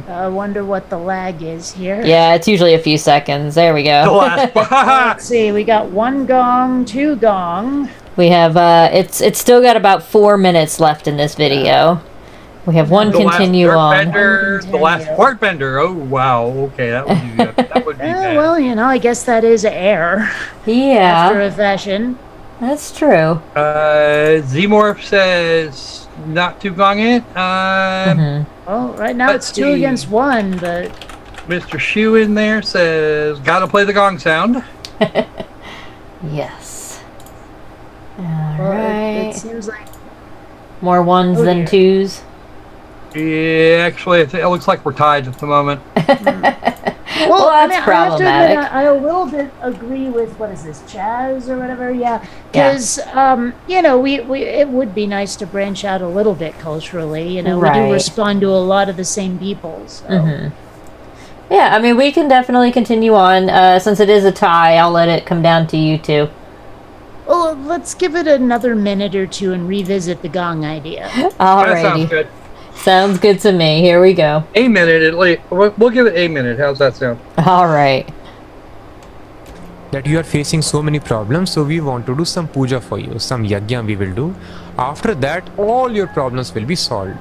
I wonder what the lag is here. Yeah, it's usually a few seconds. There we The go. last Let's see. We got 1 gong, 2 gong. We have it's still got about 4 minutes left in this video. We have one continue on. The last part bender. Oh wow. Okay, that would be that would be bad. Well, you know, I guess that is air after Yeah, a fashion. that's true. Zmorph says not to gong it. Well, right now Let's it's 2 see. against 1, but Mr. Shu in there says gotta play the gong sound. Yes. All well, it right. seems like More 1s Oh, than dear. 2s. Yeah, actually, it looks like we're tied at the moment. Well, I that's mean, problematic. I have to admit, I a little bit agree with what is this, Chaz or whatever? Yeah, because you know, we it would be nice to branch out a little bit culturally. You know, we Right. do respond to a lot of the same people. So. Yeah, I mean, we can definitely continue on. Since it is a tie, I'll let it come down to you two. Well, let's give it another minute or 2 and revisit the gong idea. That sounds Alrighty. good. Sounds good to me. Here we go. A minute at least. We'll give it a minute. How's that sound? All right. That you are facing so many problems, so we want to do some puja for you, some yajna we will do. After that, all your problems will be solved.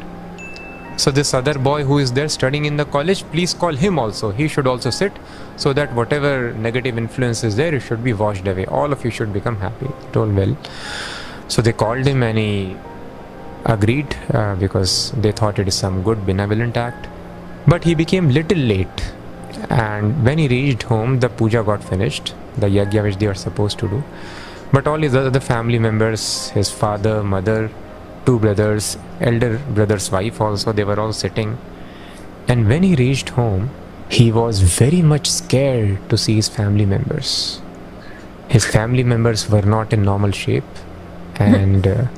So this other boy who is there studying in the college, please call him also. He should also sit, so that whatever negative influence is there, it should be washed away. All of you should become happy. Told well. So they called him and he agreed because they thought it is some good benevolent act. But he became little late, and when he reached home, the puja got finished, the yajna which they were supposed to do. But all his other family members, his father, mother, 2 brothers, elder brother's wife also, they were all sitting. And when he reached home, he was very much scared to see his family members. His family members were not in normal shape, and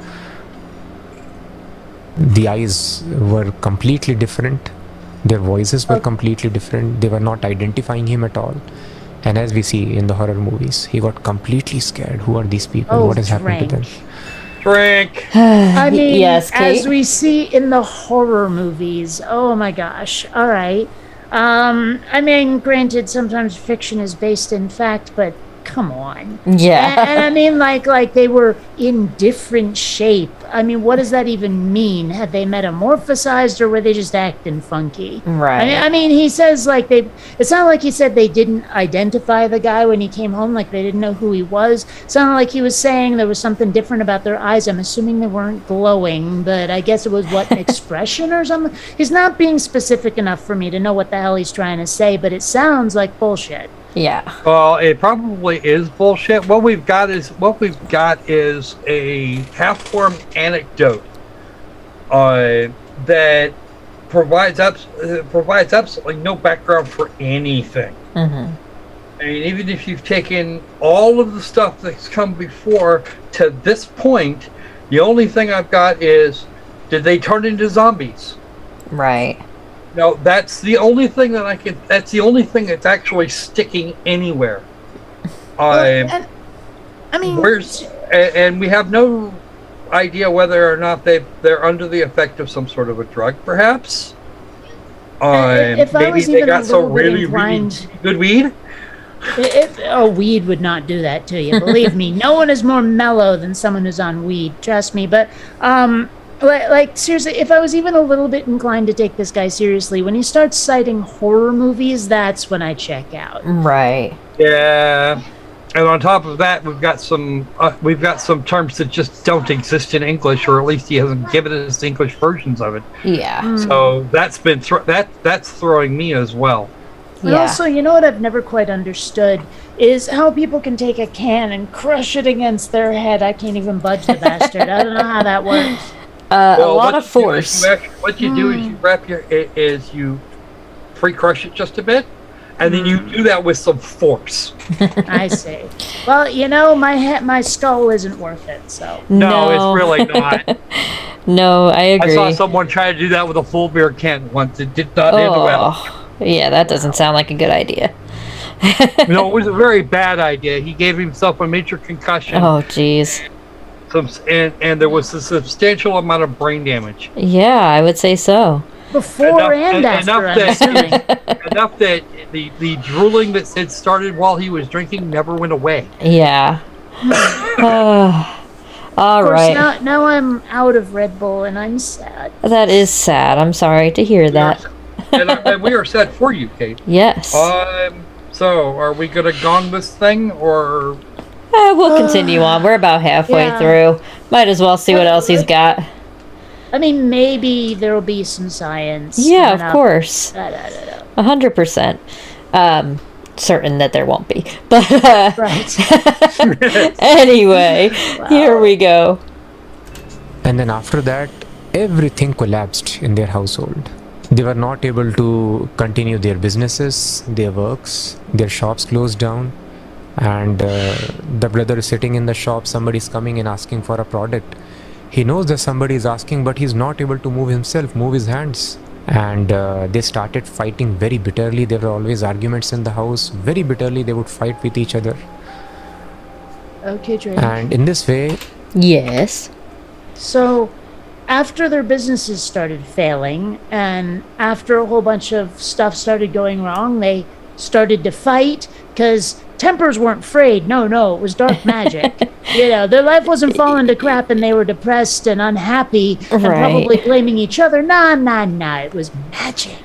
the eyes were completely different. Their voices were completely different. They were not identifying him at all. And as we see in the horror movies, he got completely scared. Who are these people? Oh, What has happened to them? Drink. I mean, Yes, Kate? as we see in the horror movies. Oh my gosh. All right. I mean, granted, sometimes fiction is based in fact, but come on. Yeah. And I mean, like they were in different shape. I mean, what does that even mean? Had they metamorphosized, or were they just acting funky? Right. I mean, he says like it's not like he said they didn't identify the guy when he came home, like they didn't know who he was. It sounded like he was saying there was something different about their eyes. I'm assuming they weren't glowing, but I guess it was an expression or something. He's not being specific enough for me to know what the hell he's trying to say, but it sounds like bullshit. Yeah. Well, it probably is bullshit. What we've got is a half-formed anecdote that provides absolutely no background for anything. Mm-hmm. I mean, even if you've taken all of the stuff that's come before to this point, the only thing I've got is, did they turn into zombies? Right. No, that's the only thing that's the only thing that's actually sticking anywhere. And, I mean, and we have no idea whether or not they're under the effect of some sort of a drug, perhaps. if I Maybe was they even got a some little bit really inclined, good weed. Weed would not do that to you. Believe me, no one is more mellow than someone who's on weed. Trust me. But like seriously, if I was even a little bit inclined to take this guy seriously, when he starts citing horror movies, that's when I check out. Right. Yeah. And on top of that, we've got some terms that just don't exist in English, or at least he hasn't given us English versions of it. Yeah. So that's been that's throwing me as well. And also, you know what I've never quite understood is how people can take a can and crush it against their head. I can't even budge the bastard. I don't know how that works. A lot of force. What you do is you pre-crush it just a bit, and then you do that with some force. I see. Well, you know, my skull isn't worth it, so. No, it's really not. No, I agree. I saw someone try to do that with a full beer can once. It did not end well. Yeah, that doesn't sound like a good idea. No, it was a very bad idea. He gave himself a major concussion. Oh, jeez. And there was a substantial amount of brain damage. Yeah, I would say so. Before and after, I'm assuming. Enough that the drooling that had started while he was drinking never went away. Yeah. All right. Now I'm out of Red Bull and I'm sad. That is sad. I'm sorry to hear that. And we are sad for you, Kate. Yes. So, are we going to gong this thing, or... We'll continue on. We're about halfway through. Might as well see what else he's got. I mean, maybe there'll be some science. Yeah, of course. 100%. Certain that there won't be. But right. Anyway, here we go. And then after that, everything collapsed in their household. They were not able to continue their businesses, their works, their shops closed down. And the brother is sitting in the shop, somebody's coming and asking for a product. He knows that somebody is asking, but he's not able to move his hands. And they started fighting very bitterly. There were always arguments in the house. Very bitterly, they would fight with each other. Okay, Drake. And in this way... Yes. So, after their businesses started failing, and after a whole bunch of stuff started going wrong, they started to fight, because tempers weren't frayed. No, it was dark magic. You know, their life wasn't falling to crap, and they were depressed and unhappy, and probably blaming each other. Nah, it was magic.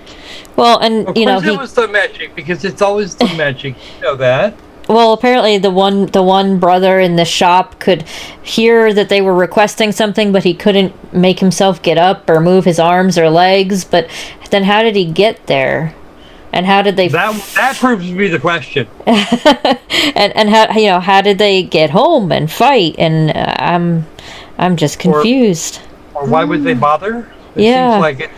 Well, and, of course it was the magic, because it's always the magic. You know that. Well, apparently the one brother in the shop could hear that they were requesting something, but he couldn't make himself get up or move his arms or legs. But then how did he get there? And how did they... That proves to be the question. and how did they get home and fight? And I'm just confused. Or why would they bother? It seems like it...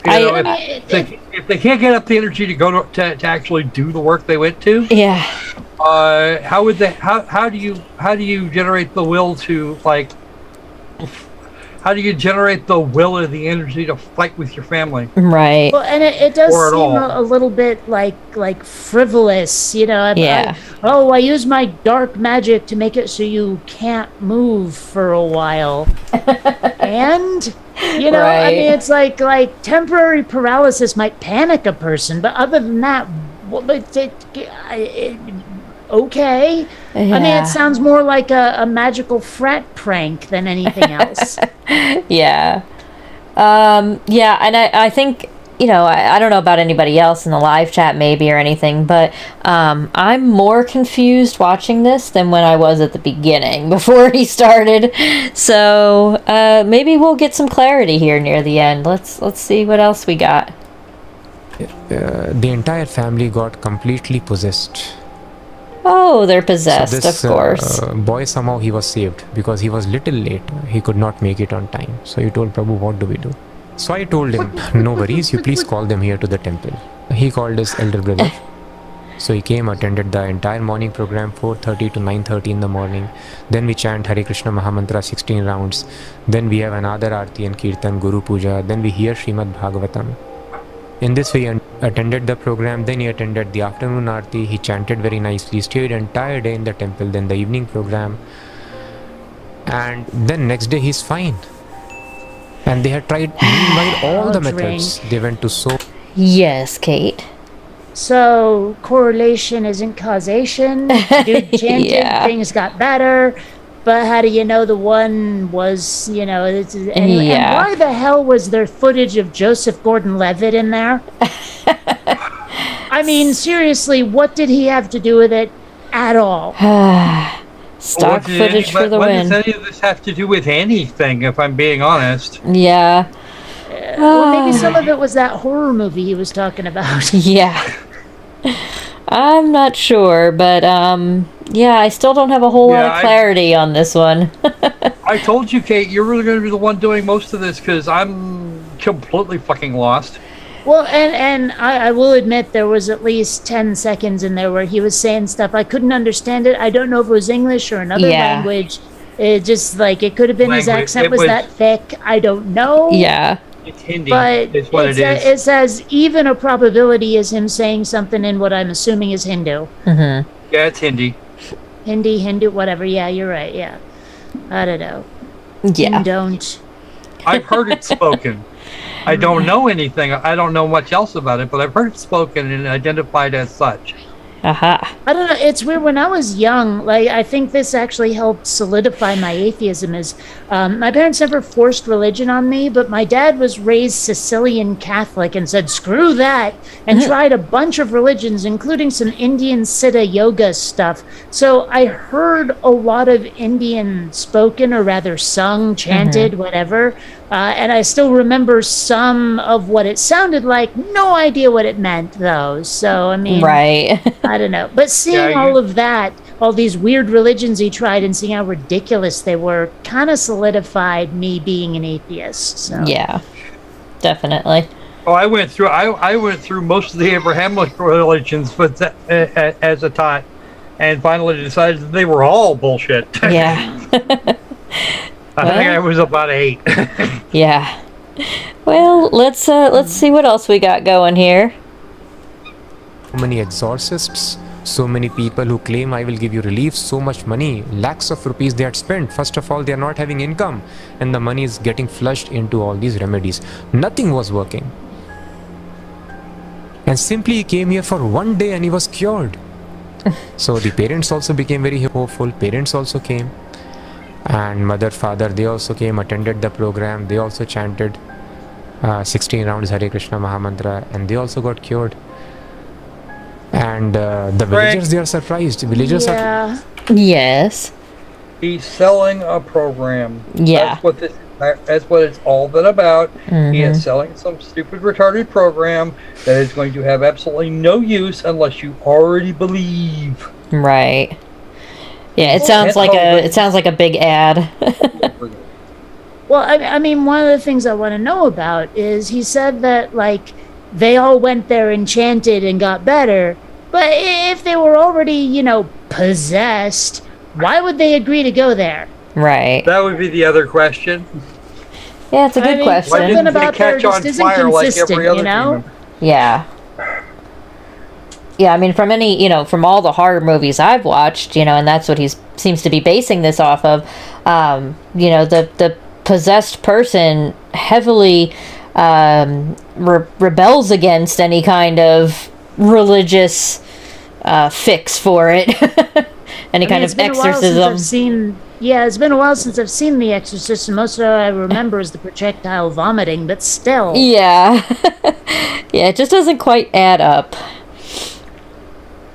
if they can't get up the energy to go to actually do the work they went to, how would they? How do you generate the will to like? How do you generate the will or the energy to fight with your family? Right. Well, and it does seem a little bit like frivolous, you know. I use my dark magic to make it so you can't move for a while, and. You know, I mean, it's like temporary paralysis might panic a person, but other than that, okay. I mean, Yeah. it sounds more like a magical frat prank than anything else. Yeah. Yeah, and I think, I don't know about anybody else in the live chat maybe or anything, but I'm more confused watching this than when I was at the beginning before he started. So maybe we'll get some clarity here near the end. Let's see what else we got. The entire family got completely possessed. Oh, they're possessed, So this of course. boy, somehow he was saved because he was little late. He could not make it on time. So he told Prabhu, what do we do? So I told him, no worries, you please call them here to the temple. He called his elder brother. So he came, attended the entire morning program, 4:30 to 9:30 in the morning. Then we chant Hare Krishna Mahamantra 16 rounds. Then we have another Aarti and Kirtan, Guru Puja. Then we hear Srimad Bhagavatam. In this way, he attended the program. Then he attended the afternoon Aarti. He chanted very nicely, stayed entire day in the temple. Then the evening program. And then next day he's fine. And they had tried meanwhile all the methods. They went to soap. Yes, Kate. So correlation isn't causation. Dude chanted, Yeah. things got better. But how do you know the one was, anyway, Yeah. and why the hell was there footage of Joseph Gordon-Levitt in there? I mean, seriously, what did he have to do with it at all? Stock footage for the what win. does any of this have to do with anything, if I'm being honest? Yeah. Well, maybe some of it was that horror movie he was talking about. Yeah. I'm not sure, but yeah, I still don't have a whole lot Yeah, of clarity on this one. I told you, Kate, you're really going to be the one doing most of this because I'm completely fucking lost. Well, and I will admit there was at least 10 seconds in there where he was saying stuff. I couldn't understand it. I don't know if it was English or another Yeah. language. It just, it could have been his Language, accent it was was- that thick. I don't know. Yeah. It's Hindi. But It's what it is. it says even a probability is him saying something in what I'm assuming is Hindu. Mm-hmm. Yeah, it's Hindi. Hindu, whatever. Yeah, you're right. Yeah. I don't know. Yeah. Don't. I've heard it spoken. I don't know anything. I don't know much else about it, but I've heard it spoken and identified as such. Aha. I don't know. It's weird. When I was young, I think this actually helped solidify my atheism. Is my parents never forced religion on me, but my dad was raised Sicilian Catholic and said, "Screw that," and tried a bunch of religions, including some Indian Siddha yoga stuff. So I heard a lot of Indian spoken, or rather sung, chanted, whatever. And I still remember some of what it sounded like. No idea what it meant, though. So I mean, Right. I don't know. But seeing Yeah, all of that, all these weird religions he tried and seeing how ridiculous they were kind of solidified me being an atheist. So Yeah. Definitely. Oh, I went through most of the Abrahamic religions, but as a tot, and finally decided that they were all bullshit. Yeah. I think I was about 8. Yeah. Well, let's see what else we got going here. So many exorcists, so many people who claim I will give you relief, so much money, lakhs of rupees they had spent. First of all, they are not having income and the money is getting flushed into all these remedies. Nothing was working. And simply he came here for one day and he was cured. So the parents also became very hopeful. Parents also came. And mother, father, they also came, attended the program. They also chanted 16 rounds Hare Krishna Mahamantra and they also got cured. And the villagers, they are surprised. Villagers are... yeah. Yes. He's selling a program. Yeah. That's what it's all been about. He Mhm. is selling some stupid retarded program that is going to have absolutely no use unless you already believe. Right. Yeah, it Well, sounds can't like hold it sounds like a big ad. Well, I mean, one of the things I want to know about is he said that, they all went there and chanted and got better. But if they were already, possessed, why would they agree to go there? Right. That would be the other question. Yeah, it's a I good mean, question. Why Something didn't they about there catch on just isn't fire like consistent, every other you know? demon? Yeah. Yeah, I mean, from all the horror movies I've watched, and that's what he seems to be basing this off of, the possessed person heavily rebels against any kind of religious fix for it. Any kind of exorcism. It's been a while since I've seen The Exorcist, and most of what I remember is the projectile vomiting, but still. Yeah. Yeah, it just doesn't quite add up.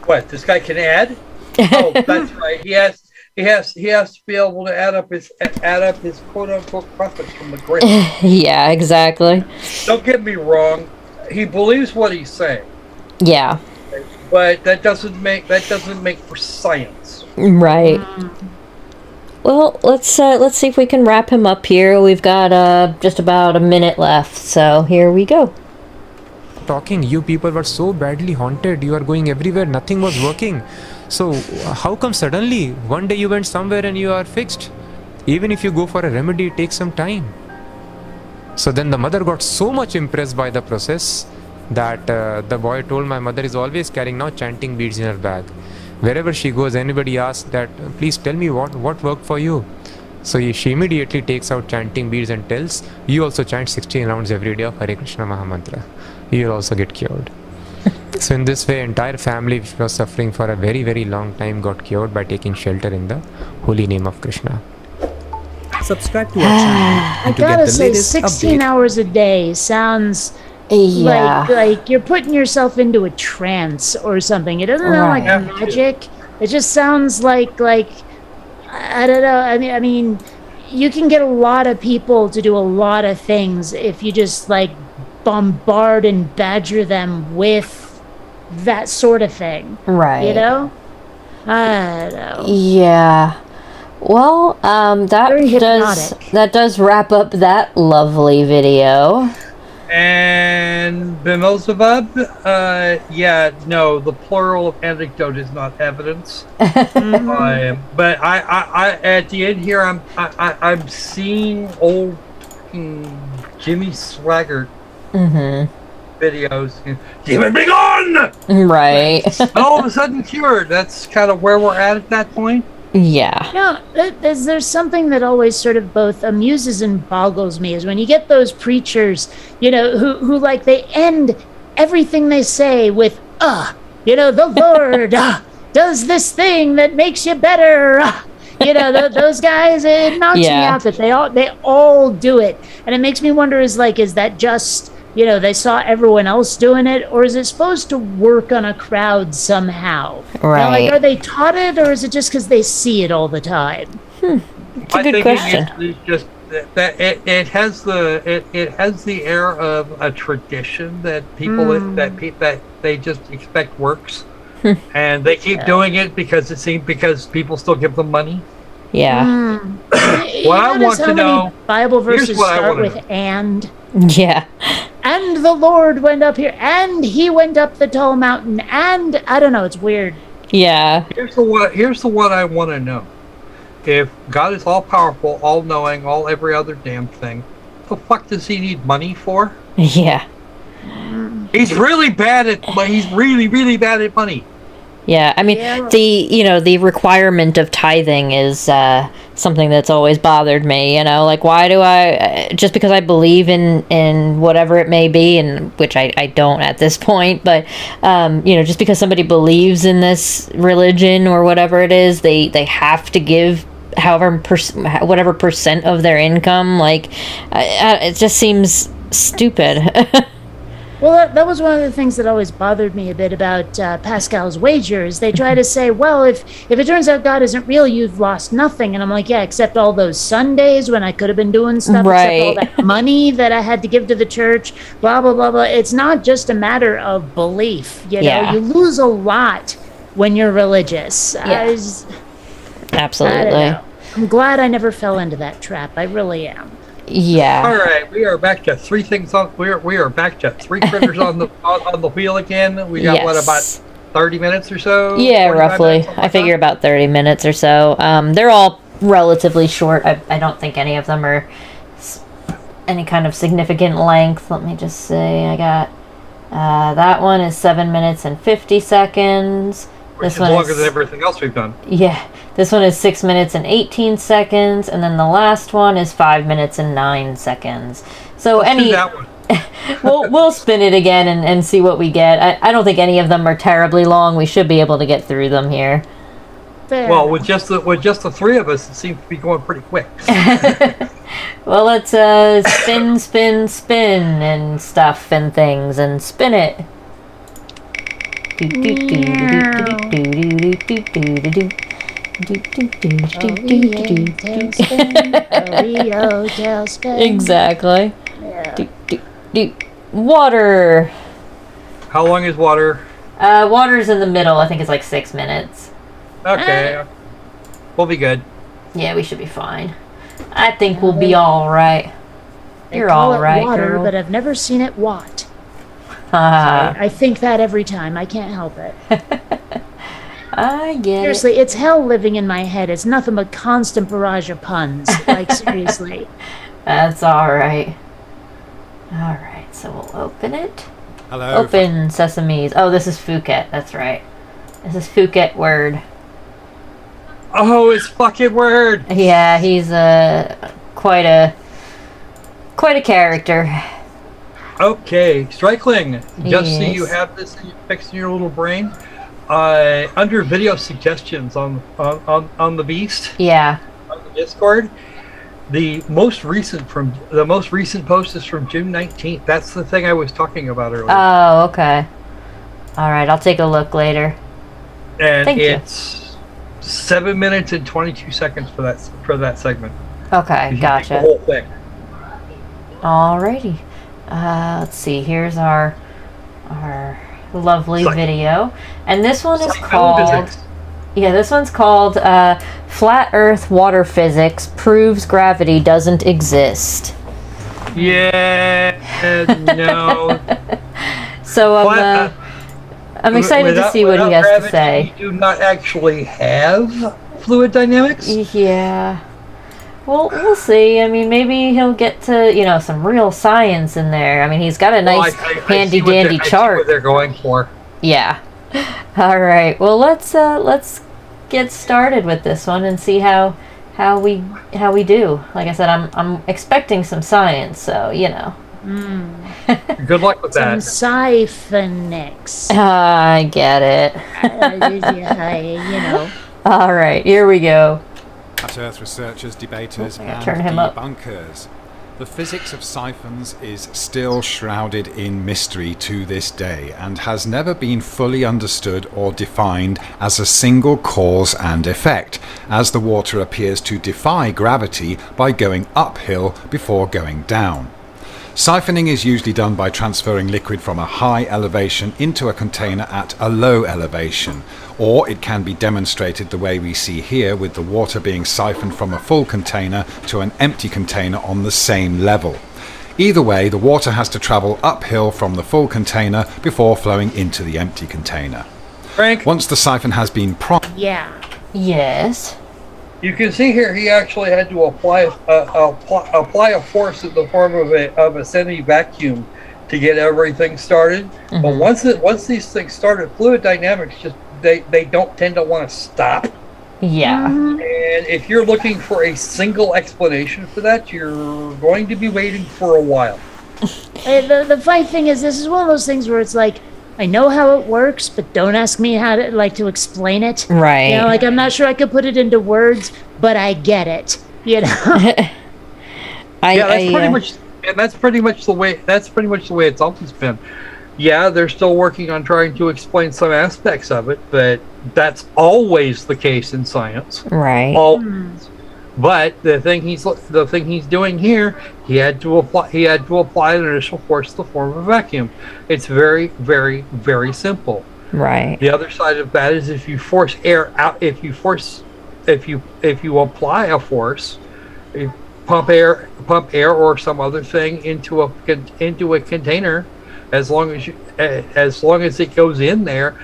What, this guy can add? Oh, that's right. He has to be able to add up his quote unquote profits from the grave. Yeah, exactly. Don't get me wrong. He believes what he's saying. Yeah. But that doesn't make for science. Right. Well, let's see if we can wrap him up here. We've got just about a minute left, so here we go. Talking, you people were so badly haunted. You are going everywhere. Nothing was working. So how come suddenly one day you went somewhere and you are fixed? Even if you go for a remedy, it takes some time. So then the mother got so much impressed by the process that the boy told my mother is always carrying now chanting beads in her bag. Wherever she goes, anybody asks that, please tell me what worked for you. So she immediately takes out chanting beads and tells, you also chant 16 rounds every day of Hare Krishna Mahamantra. You will also get cured. So in this way, entire family which was suffering for a very, very long time got cured by taking shelter in the holy name of Krishna. Subscribe to our channel and I gotta say, 16 hours a day sounds like you're putting yourself into a trance or something. It doesn't sound like magic. It just sounds like I don't know. I mean, you can get a lot of people to do a lot of things if you just bombard and badger them with that sort of thing. Right. You know? I don't know. Yeah. Well, that does wrap up that lovely video. And Beelzebub, the plural of anecdote is not evidence. But I at the end here, I'm seeing old Jimmy Swaggart videos. Demon be gone! Right. All of a sudden cured. That's kind of where we're at that point. Yeah. No, there's something that always sort of both amuses and boggles me is when you get those preachers, who they end everything they say with, the Lord does this thing that makes you better. Those guys, it knocks me out that they all do it. And it makes me wonder is that just, they saw everyone else doing it, or is it supposed to work on a crowd somehow? Right. Are they taught it, or is it just because they see it all the time? It's a good question. It's just that it has the air of a tradition that people that they just expect works, and they keep doing it because people still give them money. Yeah. What I want to know, Bible verses start with "and." Yeah. And the Lord went up here, and he went up the tall mountain, and I don't know, it's weird. Yeah. Here's the one I want to know. If God is all powerful, all knowing, every other damn thing, what the fuck does he need money for? Yeah. He's really bad at money. Yeah, I mean, the requirement of tithing is something that's always bothered me, why do I, just because I believe in whatever it may be, and which I don't at this point, but, just because somebody believes in this religion or whatever it is, they have to give whatever percent of their income, it just seems stupid. Well, that was one of the things that always bothered me a bit about Pascal's wagers. They try to say, well, if it turns out God isn't real, you've lost nothing. And I'm like, yeah, except all those Sundays when I could have been doing stuff, except all that money that I had to give to the church, blah, blah, blah, blah. It's not just a matter of belief. You lose a lot when you're religious. Yeah. Absolutely. I'm glad I never fell into that trap. I really am. Yeah. All right, we are back to three things on. We are back to three critters on the wheel again. We got about 30 minutes or so. Yeah, roughly. I figure about 30 minutes or so. They're all relatively short. I don't think any of them are any kind of significant length. Let me just say, I got that one is 7 minutes and 50 seconds. Which is longer than everything else we've done. Yeah. This one is 6 minutes and 18 seconds, and then the last one is 5 minutes and 9 seconds. So Let's do that one. we'll spin it again and see what we get. I don't think any of them are terribly long. We should be able to get through them here. Fair Well, enough. with just the three of us, it seems to be going pretty quick. Well, let's spin, spin, spin, and stuff and things, and spin it. Exactly. Yeah. Water. How long is water? Water's in the middle. I think it's like 6 minutes. Okay. We'll be good. Yeah, we should be fine. I think we'll be all right. They You're call all it right, water, girl. but I've never seen it watt. Ah, I think that every time. I can't help it. I get it. Seriously, it's hell living in my head. It's nothing but constant barrage of puns. Like, seriously. That's all right. All right, so we'll open it. Hello. Open sesames. Oh, this is Phuket. That's right. This is Phuket word. Oh, it's fucking word. Yeah, he's quite a character. Okay, Strikeling. Just so you Yes. have this fixed in your little brain. Under video suggestions on the Beast Yeah. on the Discord, the most recent post is from June 19th. That's the thing I was talking about earlier, Oh, okay. All right, I'll take a look later. and thank you. it's 7 minutes and 22 seconds for that segment. Okay, If you take gotcha. The whole thing. Alrighty. Let's see. Here's our lovely Psych- video, and this one is Psycho called. physics. Yeah, this one's called "Flat Earth Water Physics Proves Gravity Doesn't Exist." Yeah, no. So I'm excited to see what he has to gravity, say. You do not actually have fluid dynamics. Yeah. Well, we'll see. I mean, maybe he'll get to some real science in there. I mean, he's got a nice I handy see what dandy I see chart. what they're going for. Yeah. All right. Well, let's get started with this one and see how we do. Like I said, I'm expecting some science, so Good luck with Some that. siphonics. I get it. All right. Here we go. Flat Earth researchers, debaters, I gotta and turn him up. debunkers. The physics of siphons is still shrouded in mystery to this day and has never been fully understood or defined as a single cause and effect, as the water appears to defy gravity by going uphill before going down. Siphoning is usually done by transferring liquid from a high elevation into a container at a low elevation, or it can be demonstrated the way we see here, with the water being siphoned from a full container to an empty container on the same level. Either way, the water has to travel uphill from the full container before flowing into the empty container. Frank, Once the siphon has been primed, Yeah. Yes. you can see here he actually had to apply a force in the form of a semi vacuum to get everything started. Mm-hmm. But once these things started, fluid dynamics just they don't tend to want to stop. Yeah. And if you're looking for a single explanation for that, you're going to be waiting for a while. The funny thing is, this is one of those things where it's like, I know how it works, but don't ask me how to explain it. Right. Like, I'm not sure I could put it into words, but I get it. That's pretty much the way it's always been. Yeah, they're still working on trying to explain some aspects of it, but that's always the case in science. Right. Always. But the thing he's doing here, he had to apply an initial force in the form of a vacuum. It's very, very, very simple. Right. The other side of that is if you force air out, if you apply a force, you pump air or some other thing into a container, as long as it goes in there,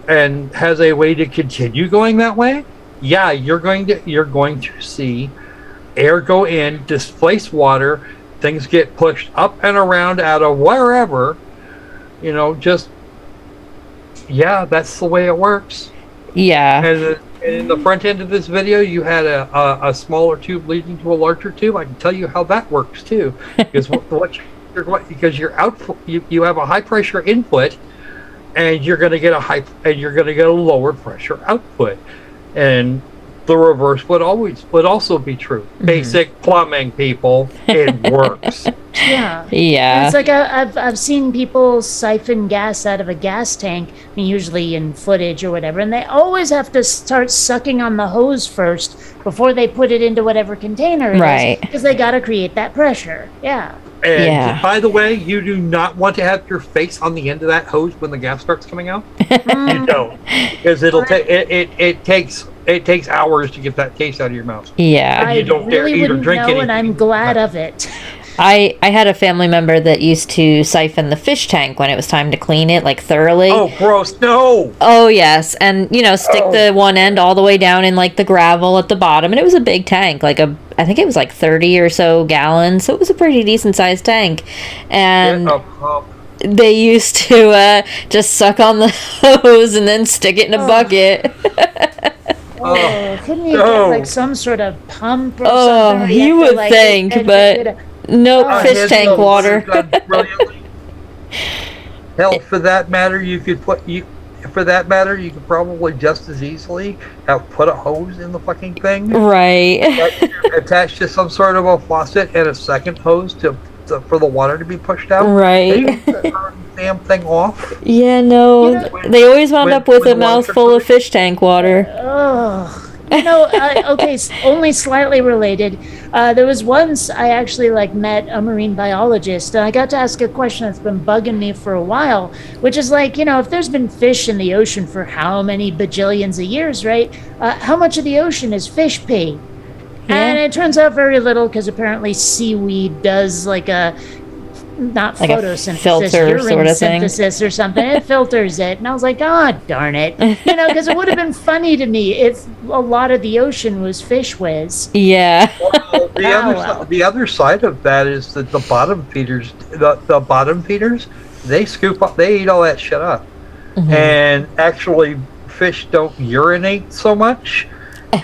and has a way to continue going that way, yeah, you're going to see air go in, displace water, things get pushed up and around out of wherever, that's the way it works. Yeah. And in the front end of this video, you had a smaller tube leading to a larger tube. I can tell you how that works too, because because your output, you have a high pressure input, and you're going to get a lower pressure output, and the reverse would also be true. Basic plumbing, people, it works. Yeah. Yeah. It's like I've seen people siphon gas out of a gas tank, I mean, usually in footage or whatever, and they always have to start sucking on the hose first before they put it into whatever container it Right. because they got to create that pressure. Yeah. And Yeah. by the way, you do not want to have your face on the end of that hose when the gas starts coming out. You don't, because it takes hours to get that taste out of your mouth. Yeah. I you don't dare really eat or wouldn't drink know, and anything. I'm glad of it. I had a family member that used to siphon the fish tank when it was time to clean it, like, thoroughly. Oh, gross! No. Oh, yes. And, stick the one end all the way down in, like, the gravel at the bottom. And it was a big tank, I think it was like 30 or so gallons. So it was a pretty decent sized tank. And they used to just suck on the hose and then stick it in a bucket. Couldn't you get like some sort of pump or something? Or You would think, but nope, fish tank water. Hell, for that matter, you could probably just as easily have put a hose in the fucking thing. Right. Attached to some sort of a faucet and a second hose for the water to be pushed out. Right. They turn the damn thing off. Yeah, no. They always wound up with a mouthful of fish tank water. Oh. Okay, only slightly related. There was once I actually met a marine biologist, and I got to ask a question that's been bugging me for a while, which is if there's been fish in the ocean for how many bajillions of years, right? How much of the ocean is fish pee? Yeah. And it turns out very little, because apparently seaweed does not like photosynthesis, a filter urine sort of thing. synthesis or something. It filters it, and I was like, "Oh, darn it!" Because it would have been funny to me if a lot of the ocean was fish whiz. Yeah. Well, the other side of that is that the bottom feeders, they scoop up, they eat all that shit up, and actually, fish don't urinate so much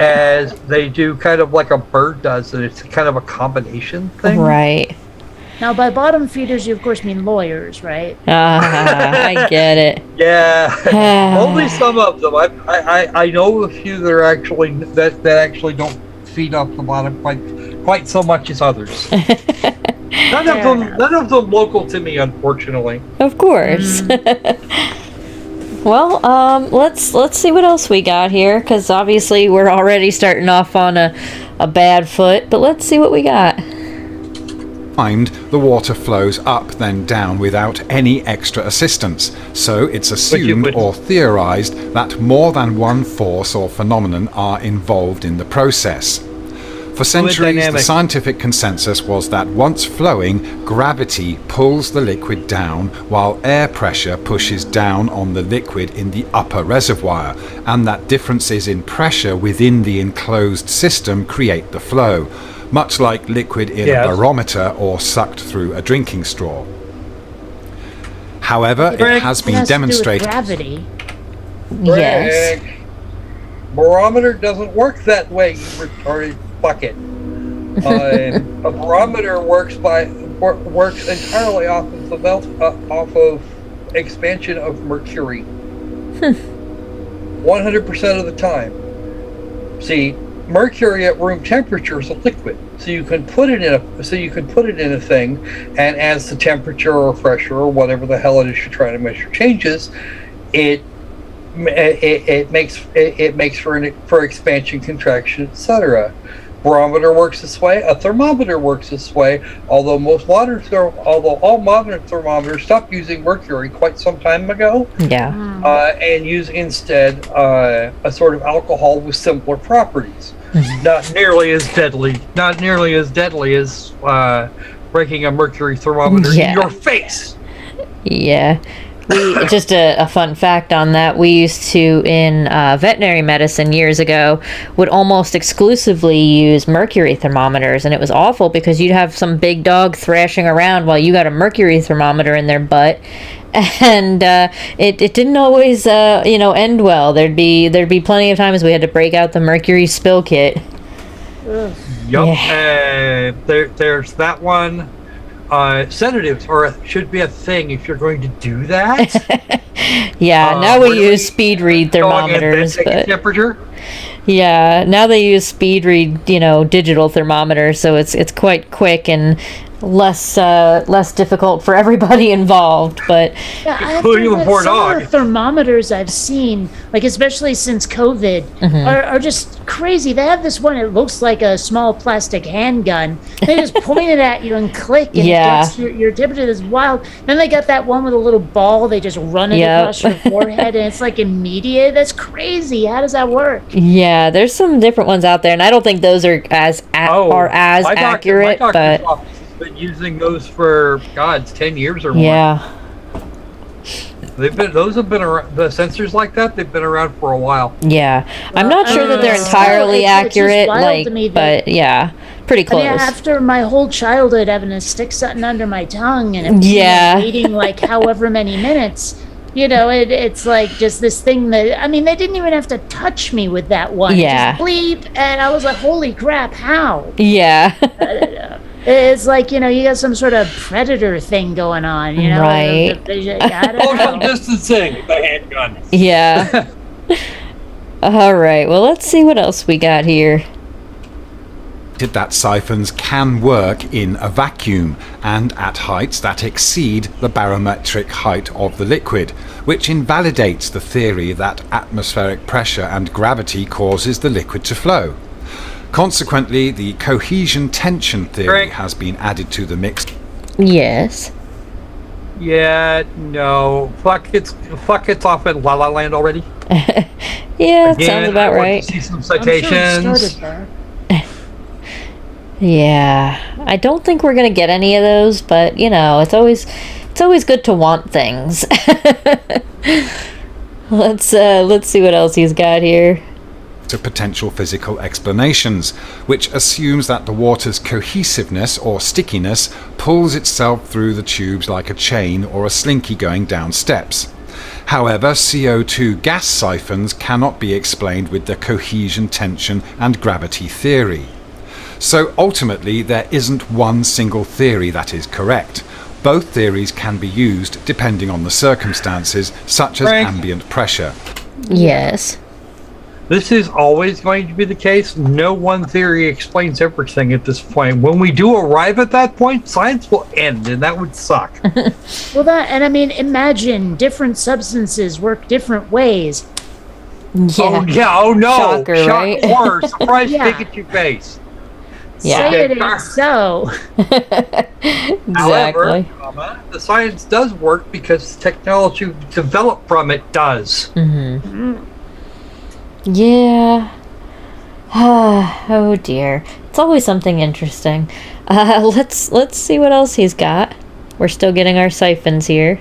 as they do, kind of like a bird does, and it's kind of a combination thing. Right. Now, by bottom feeders, you of course mean lawyers, right? I get it. Yeah, only some of them. I know a few that are actually that actually don't feed off the bottom quite so much as others. None of them local to me, unfortunately. Of course. Well, let's see what else we got here, because obviously we're already starting off on a bad foot. But let's see what we got. The water flows up then down without any extra assistance, so it's assumed or theorized that more than one force or phenomenon are involved in the process. For centuries, the scientific consensus was that once flowing, gravity pulls the liquid down while air pressure pushes down on the liquid in the upper reservoir, and that differences in pressure within the enclosed system create the flow, much like liquid in a barometer or sucked through a drinking straw. However, it has been demonstrated. Gravity. Yes. Barometer doesn't work that way, you retarded bucket. A barometer works entirely off of expansion of mercury. 100% of the time. See, mercury at room temperature is a liquid, so you can put it in a thing, and as the temperature or pressure or whatever the hell it is you're trying to measure changes, it makes for expansion, contraction, etc. Barometer works this way. A thermometer works this way. Although all modern thermometers stopped using mercury quite some time ago. Yeah. And use instead a sort of alcohol with simpler properties. Not nearly as deadly as breaking a mercury thermometer in your face. Yeah. Just a fun fact on that, we used to, in veterinary medicine years ago, would almost exclusively use mercury thermometers, and it was awful because you'd have some big dog thrashing around while you got a mercury thermometer in their butt, and it didn't always end well. There'd be plenty of times we had to break out the mercury spill kit. Yup. Yeah. There's that one. sedatives should be a thing if you're going to do that. Yeah, now we really? use speed read thermometers, Take a but temperature. yeah, now they use speed read, digital thermometers, so it's quite quick and less difficult for everybody involved. But Yeah, I have to Including the admit, poor some dog. of the thermometers I've seen, like especially since COVID, are just crazy. They have this one, it looks like a small plastic handgun. They just point it at you and click, and Yeah. it gets your temperature. Is wild. Then they got that one with a little ball. They just run it Yep. across your forehead, and it's like immediate. That's crazy. How does that work? yeah, there's some different ones out there, and I don't think those are as My accurate. doctor's But office has been using those for 10 years or more. yeah, Those have been around. The sensors like that, they've been around for a while. yeah. I'm not sure that they're Still, entirely it's just accurate, wild to me that- but yeah, pretty I close. mean, after my whole childhood having to stick something under my tongue and Yeah. waiting like however many minutes, it's like just this thing that, I mean, they didn't even have to touch me with that one. Yeah. Just bleep, and I was like, holy crap, how? Yeah. It's like, you got some sort of predator thing going on, Right. I don't Social know. distancing, the handgun. Yeah. All right. Well, let's see what else we got here. That siphons can work in a vacuum and at heights that exceed the barometric height of the liquid, which invalidates the theory that atmospheric pressure and gravity causes the liquid to flow. Consequently, the cohesion tension theory Drink. has been added to the mix. Yes. Yeah, no. Fuck it's off at La La Land already. Yeah, that Again, sounds about I want right. to see some I'm sure it citations. started there. Yeah. I don't think we're gonna get any of those, but it's always good to want things. Let's see what else he's got here. To potential physical explanations, which assumes that the water's cohesiveness or stickiness pulls itself through the tubes like a chain or a slinky going down steps. However, CO2 gas siphons cannot be explained with the cohesion tension and gravity theory. So ultimately, there isn't one single theory that is correct. Both theories can be used depending on the circumstances, such as Frank. ambient pressure. Yes. This is always going to be the case. No one theory explains everything at this point. When we do arrive at that point, science will end, and that would suck. Well, I mean, imagine different substances work different ways. Yeah. Oh no! Shocker, Shock, right? horror, surprise, Yeah. stick at your face. Yeah. Say it ain't so. Exactly. However, the science does work because technology developed from it does. Yeah. Oh dear. It's always something interesting. Let's see what else he's got. We're still getting our siphons here.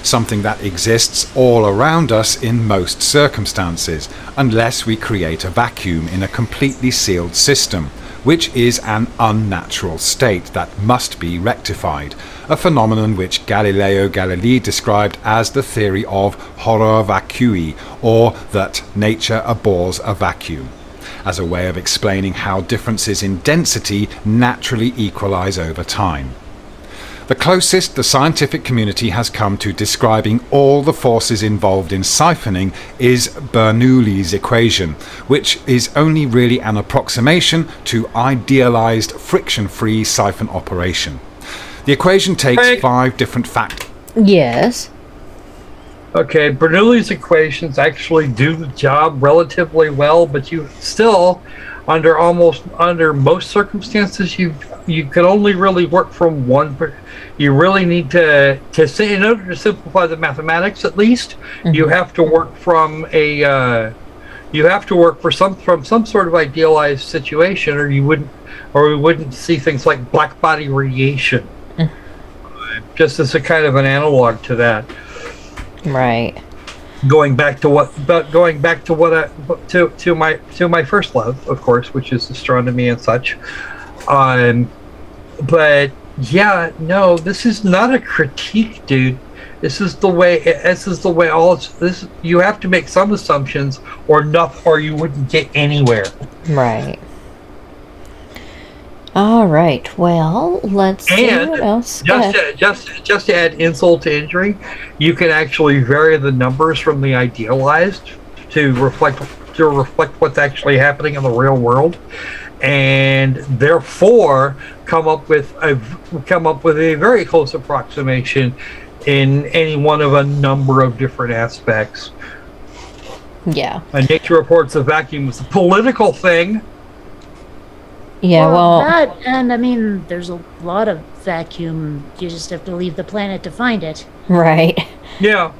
Something that exists all around us in most circumstances, unless we create a vacuum in a completely sealed system, which is an unnatural state that must be rectified, a phenomenon which Galileo Galilei described as the theory of horror vacui, or that nature abhors a vacuum, as a way of explaining how differences in density naturally equalize over time. The closest the scientific community has come to describing all the forces involved in siphoning is Bernoulli's equation, which is only really an approximation to idealized friction-free siphon operation. The equation takes Hey. 5 different factors. Yes. Okay, Bernoulli's equations actually do the job relatively well, but you still, under most circumstances, you can only really work from one. You really need to say, in order to simplify the mathematics, at least, you have to work from some sort of idealized situation, or we wouldn't see things like black body radiation. Just as a kind of an analog to that. Right. Going back to my first love, of course, which is astronomy and such. But yeah, no, this is not a critique, dude. This is the way this. You have to make some assumptions, or you wouldn't get anywhere. Right. All right. Well, let's see what else. Go ahead. Just to add insult to injury, you can actually vary the numbers from the idealized to reflect what's actually happening in the real world, and therefore come up with a very close approximation in any one of a number of different aspects. Yeah. And nature reports a vacuum is a political thing. Yeah, well, that, and I mean, there's a lot of vacuum. You just have to leave the planet to find it. right. Yeah.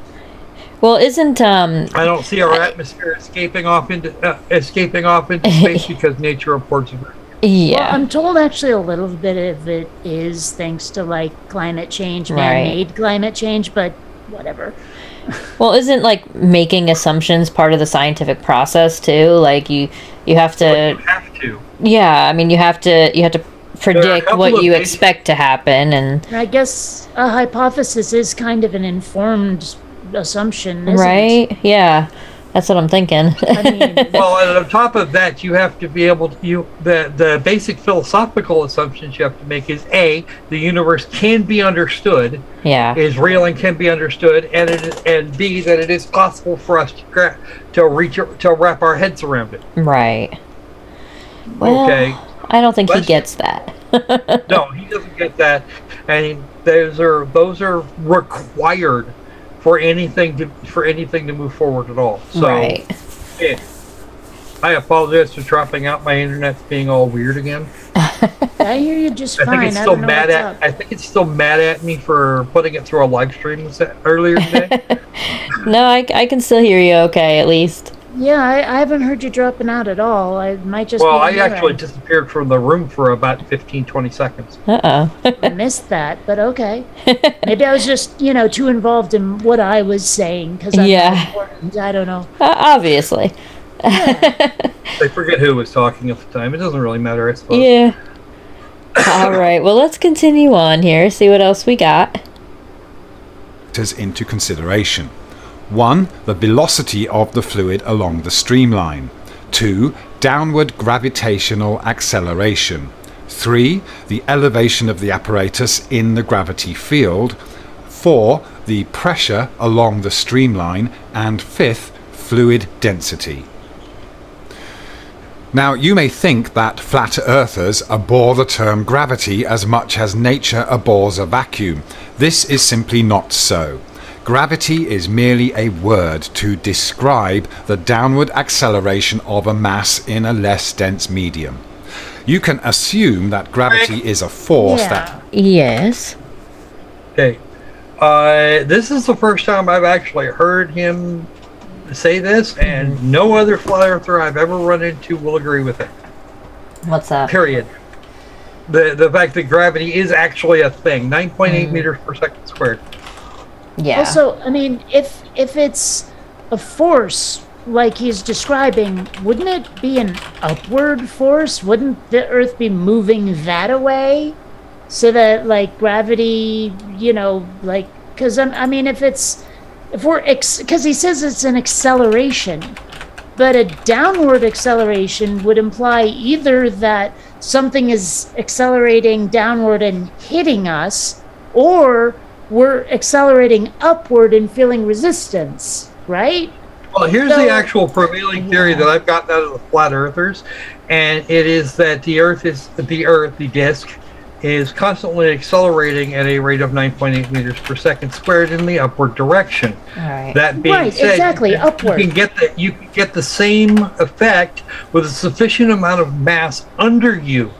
Well, isn't I don't see our atmosphere escaping off into space because nature reports a vacuum. yeah. Well, I'm told actually a little bit of it is thanks to like climate change, man-made climate change, but whatever. Well, isn't like making assumptions part of the scientific process too? Like you have to. Well, you have to. Yeah, I mean you have to predict couple what of you basic- expect to happen, and I guess a hypothesis is kind of an informed assumption, isn't it? right? Yeah, that's what I'm thinking. I mean, Well, and on top of that, you have to be able to the basic philosophical assumptions you have to make is A, the universe can be understood, yeah. is real and can be understood, and B, that it is possible for us to wrap our heads around it. Right. Well, Okay. I don't think he Let's- gets that. No, he doesn't get that, and those are required for anything to move forward at all. So, Right. yeah. I apologize for dropping out. My internet's being all weird again. I hear you just I fine. think it's I still don't know mad what's at. up. I think it's still mad at me for putting it through a live stream earlier today. No, I can still hear you okay, at least. Yeah, I haven't heard you dropping out at all. I might just Well, be I on your actually end. disappeared from the room for about 15-20 seconds. Uh-oh. I missed that, but okay. Maybe I was just, too involved in what I was saying because I'm Yeah. not important. I don't know. Obviously. I forget who was talking at the time. It doesn't really matter, I suppose. Yeah. All right. Well, let's continue on here. See what else we got. Into consideration. 1. The velocity of the fluid along the streamline. 2. Downward gravitational acceleration. 3. The elevation of the apparatus in the gravity field. 4. The pressure along the streamline. And 5th, fluid density. Now, you may think that flat earthers abhor the term gravity as much as nature abhors a vacuum. This is simply not so. Gravity is merely a word to describe the downward acceleration of a mass in a less dense medium. You can assume that gravity is a force that... Yes. Okay. This is the first time I've actually heard him say this, and no other flat earther I've ever run into will agree with it. What's that? Period. The fact that gravity is actually a thing. 9.8 meters per second squared. Yeah. Also, I mean, if it's a force like he's describing, wouldn't it be an upward force? Wouldn't the Earth be moving that away? So that, like, gravity, because, I mean, because he says it's an acceleration, but a downward acceleration would imply either that something is accelerating downward and hitting us, or we're accelerating upward and feeling resistance, right? Well, here's the actual prevailing theory that I've gotten out of the flat earthers, and it is that the disk, is constantly accelerating at a rate of 9.8 meters per second squared in the upward direction. All right. That being Right, said, exactly, upward. You can get the same effect with a sufficient amount of mass under you,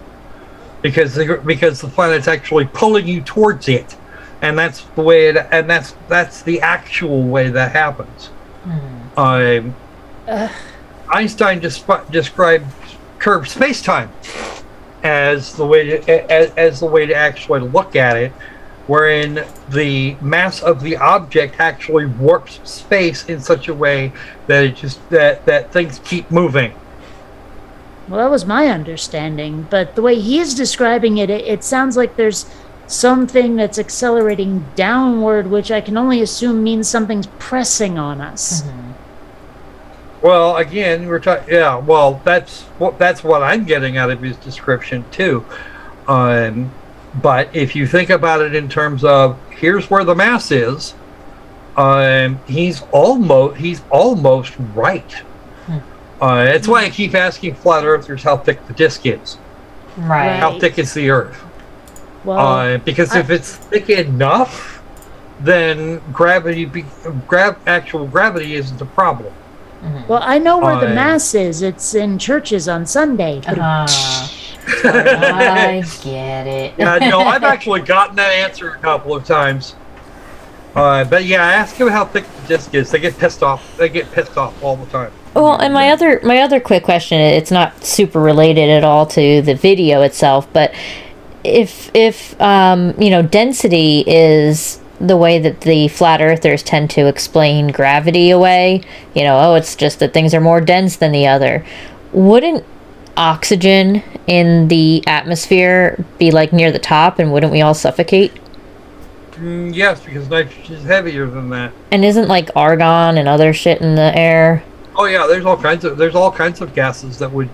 because the planet's actually pulling you towards it, and that's the way that's the actual way that happens. Einstein described curved space-time as the way to actually look at it, wherein the mass of the object actually warps space in such a way that that things keep moving. Well, that was my understanding, but the way he's describing it, it sounds like there's something that's accelerating downward, which I can only assume means something's pressing on us. Well, again, we're talking. Yeah, well, that's what I'm getting out of his description too. But if you think about it in terms of here's where the mass is, he's almost right. That's why I keep asking flat earthers how thick the disk is. Right. How thick is the Earth? Well, Because if it's thick enough, then actual gravity isn't a problem. well, I know where the mass is. It's in churches on Sunday. I get it. No, I've actually gotten that answer a couple of times. But yeah, ask them how thick the disk is. They get pissed off. They get pissed off all the time. Well, and my other quick question, it's not super related at all to the video itself, but if density is the way that the flat earthers tend to explain gravity away, it's just that things are more dense than the other, wouldn't oxygen in the atmosphere be like near the top, and wouldn't we all suffocate? Yes, because nitrogen is heavier than that. And isn't like argon and other shit in the air? Oh yeah, there's all kinds of gases that would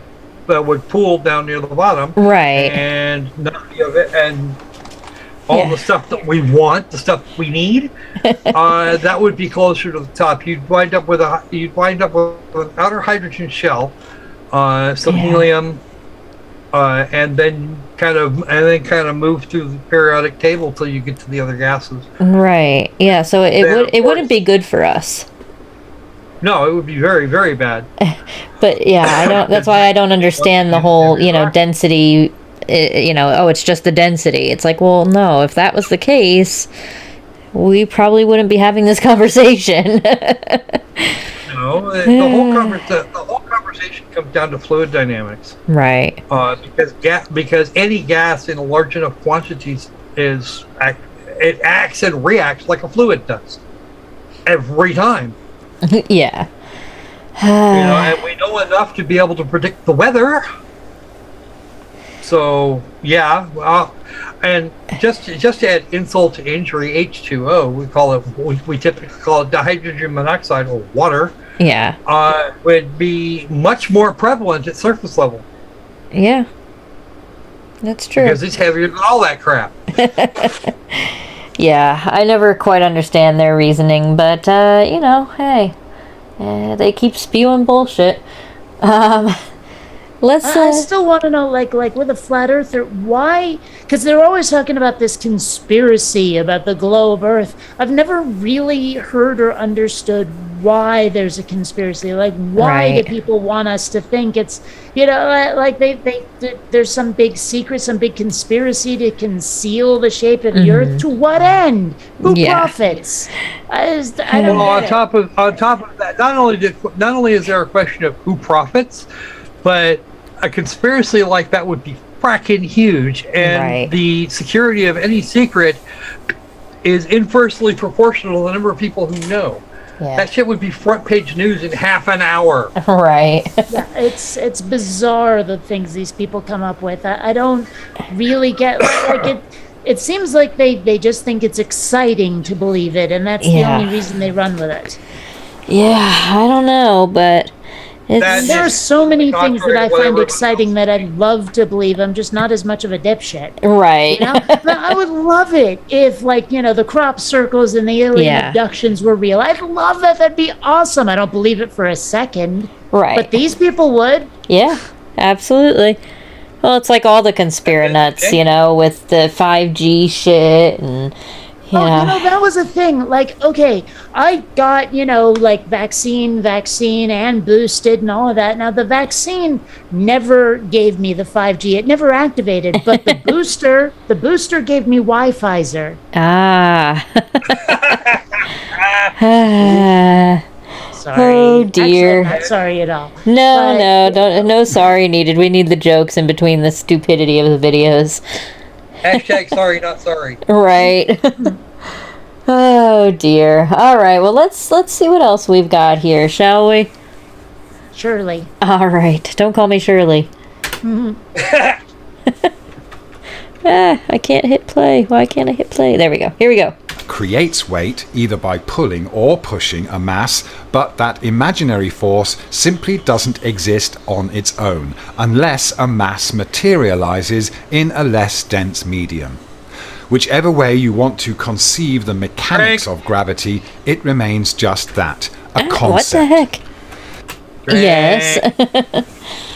pool down near the bottom. Right. And none of it, and all the stuff that we want, the stuff we need, that would be closer to the top. You'd wind up with an outer hydrogen shell, some helium, and then kind of move through the periodic table till you get to the other gases. Right. Yeah. So it wouldn't be good for us. No, it would be very, very bad. But yeah, I don't. That's why I don't understand the whole density. It's just the density. It's like, well, no. If that was the case, we probably wouldn't be having this conversation. The whole conversation comes down to fluid dynamics. Right. Because any gas in large enough quantities it acts and reacts like a fluid does every time. Yeah. And we know enough to be able to predict the weather. So yeah, and just to add insult to injury, H2O, we typically call it dihydrogen monoxide or water. Yeah. Would be much more prevalent at surface level. Yeah. That's true. Because it's heavier than all that crap. Yeah, I never quite understand their reasoning, but hey, they keep spewing bullshit. I still want to know, like with a flat earther, why? Because they're always talking about this conspiracy about the globe Earth. I've never really heard or understood why there's a conspiracy. Like, why do people want us to think it's, like there's some big secret, some big conspiracy to conceal the shape of the Earth? To what end? Who profits? I don't Well, on get top of that, not only is there a question of who profits, but a conspiracy like that would be fracking huge, and the security of any secret is inversely proportional to the number of people who know. Yeah. That shit would be front page news in half an hour. Right. Yeah, it's bizarre the things these people come up with. I don't really get it. It seems like they just think it's exciting to believe it, and that's the only reason they run with it. Yeah, I don't know, but there are so many things that I find exciting that I'd love to believe. I'm just not as much of a dipshit. Right. I would love it if, the crop circles and the alien abductions were real. I'd love that. That'd be awesome. I don't believe it for a second. Right. But these people would. Yeah, absolutely. Well, it's like all the conspiranuts, with the 5G shit and... Yeah. That was a thing. Like, okay, I got, vaccine and boosted and all of that. Now, the vaccine never gave me the 5G. It never activated. But the booster gave me Wi-Pfizer. Ah. Sorry. Oh, dear. Actually, I'm not sorry at all. No sorry needed. We need the jokes in between the stupidity of the videos. Hashtag sorry, not sorry. Right. Oh dear. All right. Well, let's see what else we've got here, shall we? Shirley. All right. Don't call me Shirley. I can't hit play. Why can't I hit play? There we go. Here we go. Creates weight either by pulling or pushing a mass, but that imaginary force simply doesn't exist on its own unless a mass materializes in a less dense medium. Whichever way you want to conceive the mechanics of gravity, it remains just that, a concept. What the heck? Yes.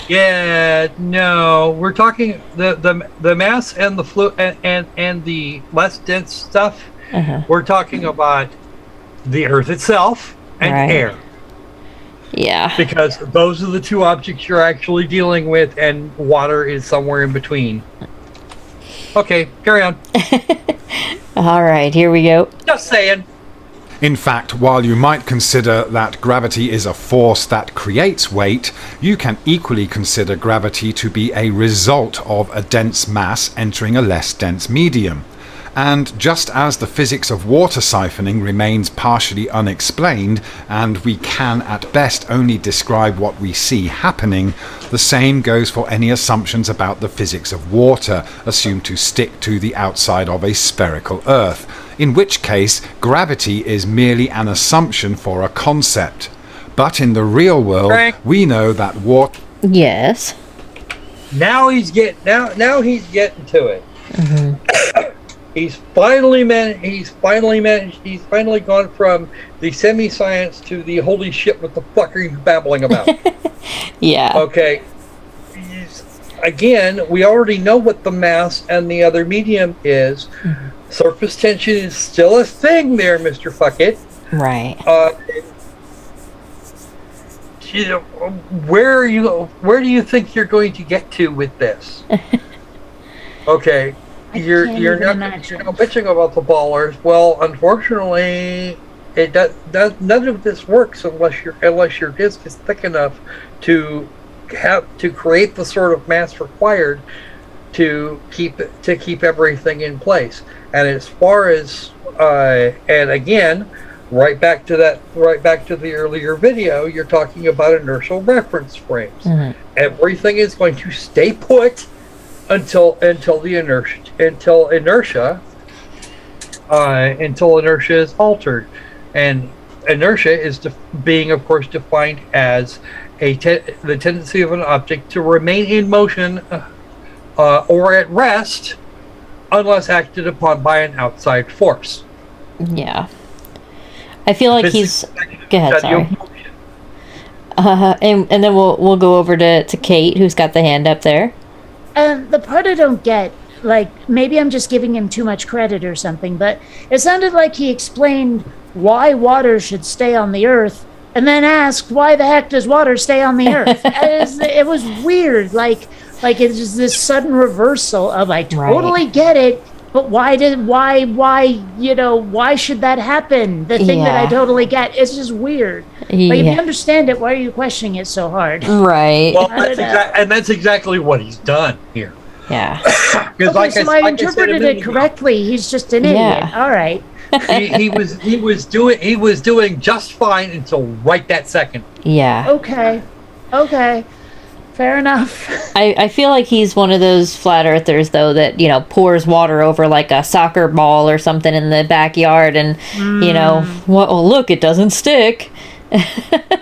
Yeah, no, we're talking the mass and the and the less dense stuff. We're talking about the Earth itself and air. Yeah. Because those are the two objects you're actually dealing with, and water is somewhere in between. Okay, carry on. All right, here we go. Just saying. In fact, while you might consider that gravity is a force that creates weight, you can equally consider gravity to be a result of a dense mass entering a less dense medium. And just as the physics of water siphoning remains partially unexplained, and we can at best only describe what we see happening, the same goes for any assumptions about the physics of water, assumed to stick to the outside of a spherical Earth, in which case gravity is merely an assumption for a concept. But in the real world, we know that water... Yes. Now he's getting to it. He's finally gone from the semi-science to the holy shit, what the fuck are you babbling about? Yeah. Okay. Again, we already know what the mass and the other medium is. Surface tension is still a thing there, Mr. Fuckit. Right. Where do you think you're going to get to with this? Okay. You're not bitching about the ballers. Well, unfortunately, it does none of this works unless your disc is thick enough to create the sort of mass required to keep everything in place. And as far as and again, right back to the earlier video, you're talking about inertial reference frames. Everything is going to stay put until inertia is altered, and inertia is being, of course, defined as the tendency of an object to remain in motion or at rest unless acted upon by an outside force. Yeah, I feel like he's. Go ahead, sorry. And then we'll go over to Kate, who's got the hand up there. The part I don't get, like, maybe I'm just giving him too much credit or something, but it sounded like he explained why water should stay on the Earth, and then asked, why the heck does water stay on the Earth? It was weird, like it's just this sudden reversal of, I totally get it, but why should that happen? The thing that I totally get, it's just weird. Like, if you understand it, why are you questioning it so hard? Right. Well, that's exactly what he's done here. Yeah. Okay, so I interpreted it correctly. He's just an idiot. All right. he was doing just fine until right that second. Yeah. Okay. Fair enough. I feel like he's one of those flat earthers, though, that, pours water over like a soccer ball or something in the backyard, and well, look, it doesn't stick.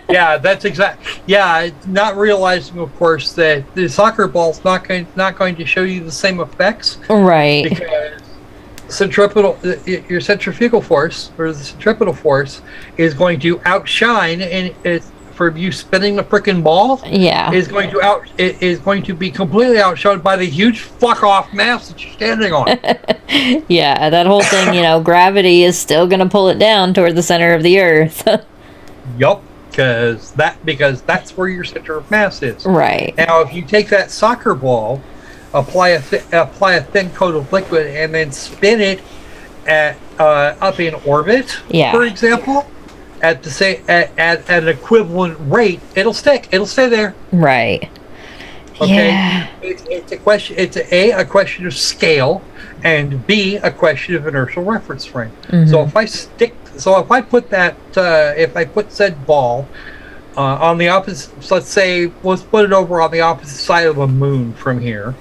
Yeah, that's exact. Yeah, not realizing, of course, that the soccer ball's not going to show you the same effects, right? Because your centrifugal force, or the centripetal force, is going to outshine, and for you spinning the frickin' ball, is going to be completely outshone by the huge fuck off mass that you're standing on. Yeah, that whole thing, gravity is still going to pull it down toward the center of the Earth. Yup, because that's where your center of mass is. Right. Now, if you take that soccer ball, apply a thin coat of liquid, and then spin it up in orbit, for example, at an equivalent rate, it'll stick. It'll stay there. Right. Okay. Yeah. It's a question. It's a question of scale, and B, a question of inertial reference frame. So if I put said ball on the opposite, so let's put it over on the opposite side of the moon from here,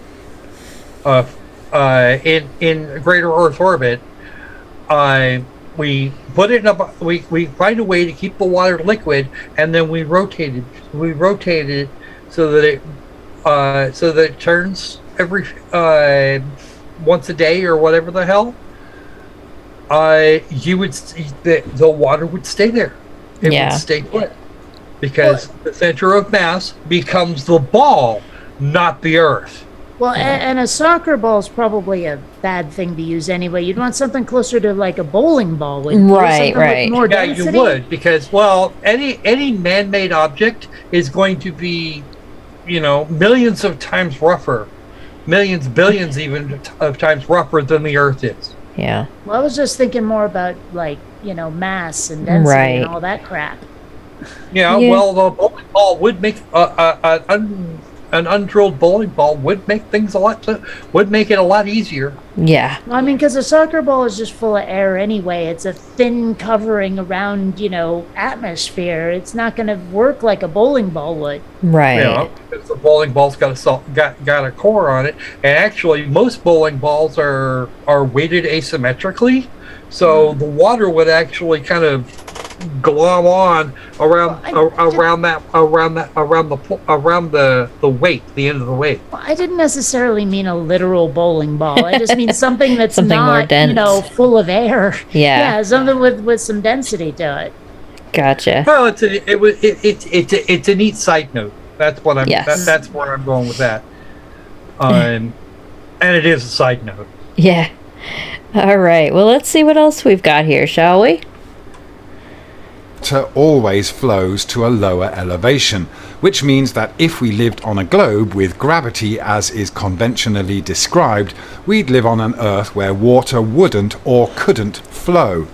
in greater Earth orbit, we put it in we find a way to keep the water liquid, and then we rotate it so that it turns every once a day or whatever the hell. You would the water would stay there. It would stay put, because the center of mass becomes the ball, not the Earth. Well, and a soccer ball is probably a bad thing to use anyway. You'd want something closer to like a bowling ball, wouldn't you? Right, right. With more Yeah, density? you would, because any man-made object is going to be, millions of times rougher, billions even of times rougher than the Earth is. Yeah. Well, I was just thinking more about mass and density and all that crap. Yeah. Well, the bowling ball would make an undrilled bowling ball would make it a lot easier. Yeah. Well, I mean, because a soccer ball is just full of air anyway. It's a thin covering around, atmosphere. It's not going to work like a bowling ball would. Right. Because the bowling ball's got a core on it, and actually most bowling balls are weighted asymmetrically, so the water would actually kind of glom on around the weight, the end of the weight. Well, I didn't necessarily mean a literal bowling ball. I just mean something that's Something more not, dense. full of air. Yeah. Yeah, something with some density to it. Gotcha. Well, it's a neat side note. That's what I'm. Yes. That's where I'm going with that. And it is a side note. Yeah. All right. Well, let's see what else we've got here, shall we? Water always flows to a lower elevation, which means that if we lived on a globe with gravity as is conventionally described, we'd live on an Earth where water wouldn't or couldn't flow.